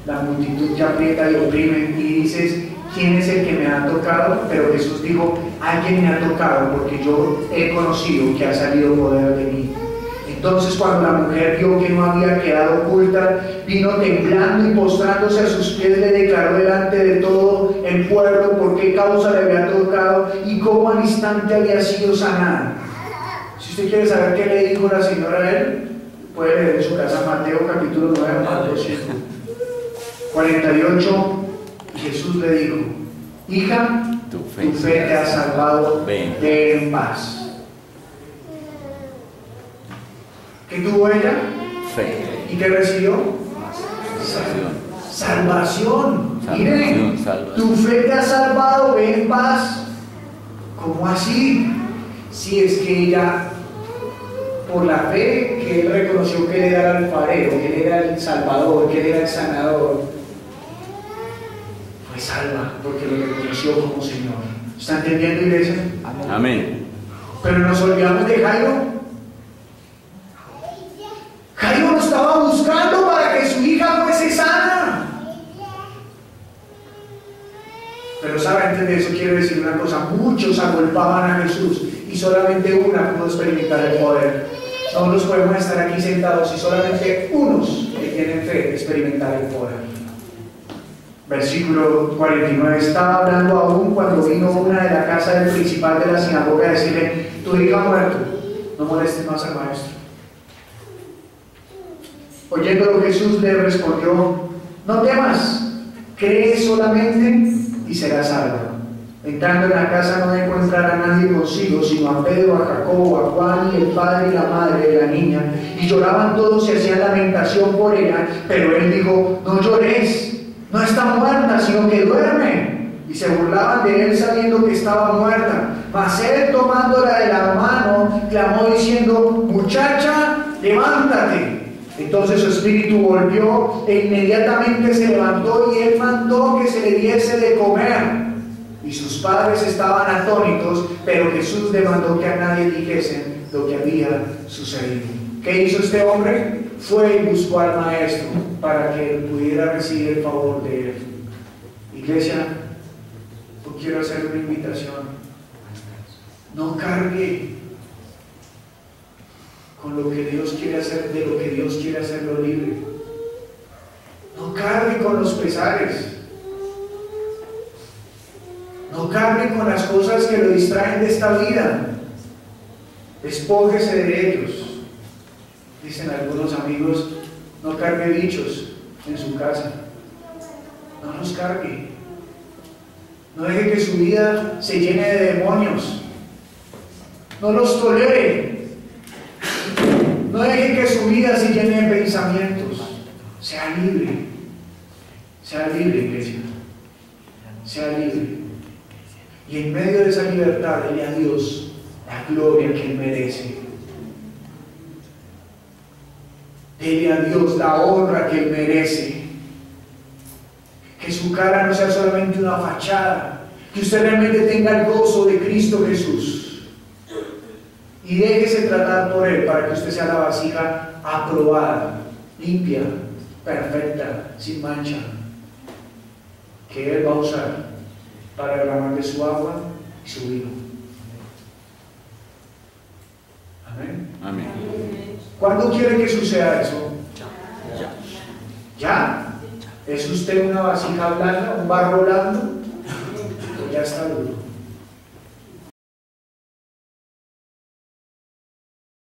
la multitud te aprieta y oprime, y dices, ¿quién es el que me ha tocado? Pero Jesús dijo, alguien me ha tocado, porque yo he conocido que ha salido poder de mí. Entonces cuando la mujer vio que no había quedado oculta, vino temblando y postrándose a sus pies, le declaró delante de todo el pueblo por qué causa le había tocado y cómo al instante había sido sanada. Si usted quiere saber qué le dijo la señora a él, puede leer en su casa Mateo capítulo 9, Marcos 48. Jesús le dijo, hija, tu fe te ha salvado, ve en paz. ¿Qué tuvo ella? Fe. ¿Y qué recibió? Salvación. Miren, tu fe te ha salvado, ve en paz. ¿Cómo así? Si es que ella, por la fe que él reconoció que él era el alfarero, que él era el salvador, que él era el sanador, fue salva porque lo reconoció como Señor. ¿Está entendiendo, iglesia? Amén. Pero nos olvidamos de Jairo. Jairo lo estaba buscando para que su hija fuese sana. Pero sabe, antes de eso quiero decir una cosa, muchos agolpaban a Jesús y solamente una pudo experimentar el poder. No nos podemos estar aquí sentados y solamente unos que tienen fe experimentar el poder. Versículo 49, estaba hablando aún cuando vino una de la casa del principal de la sinagoga a decirle, tu hija ha muerto, no molestes más al maestro. Oyéndolo Jesús le respondió, no temas, cree solamente y serás salvo. Entrando en la casa no encontrará a nadie consigo, sino a Pedro, a Jacobo, a Juan y el padre y la madre de la niña. Y lloraban todos y hacían lamentación por ella, pero él dijo, no lloréis, no está muerta, sino que duerme. Y se burlaban de él sabiendo que estaba muerta. Mas él tomándola de la mano, clamó diciendo, muchacha, levántate. Entonces su espíritu volvió e inmediatamente se levantó y él mandó que se le diese de comer. Y sus padres estaban atónitos, pero Jesús le mandó que a nadie dijesen lo que había sucedido. ¿Qué hizo este hombre? Fue y buscó al maestro para que él pudiera recibir el favor de él. Iglesia, yo quiero hacer una invitación. No cargue con lo que Dios quiere hacer, de lo que Dios quiere hacerlo libre. No cargue con los pesares. No cargue con las cosas que lo distraen de esta vida. Despójese de ellos. Dicen algunos amigos, no cargue bichos en su casa. No los cargue. No deje que su vida se llene de demonios. No los tolere. No deje que su vida se llene de pensamientos. Sea libre. Sea libre, iglesia. Sea libre. Y en medio de esa libertad, dele a Dios la gloria que Él merece. Dele a Dios la honra que Él merece. Que su cara no sea solamente una fachada. Que usted realmente tenga el gozo de Cristo Jesús. Y déjese tratar por Él para que usted sea la vasija aprobada, limpia, perfecta, sin mancha. Que Él va a usar para derramar de su agua y su vino. Amén. Amén. ¿Cuándo quiere que suceda eso? Ya. ¿Ya? ¿Es usted una vasija blanda, un barro blando? Ya está duro.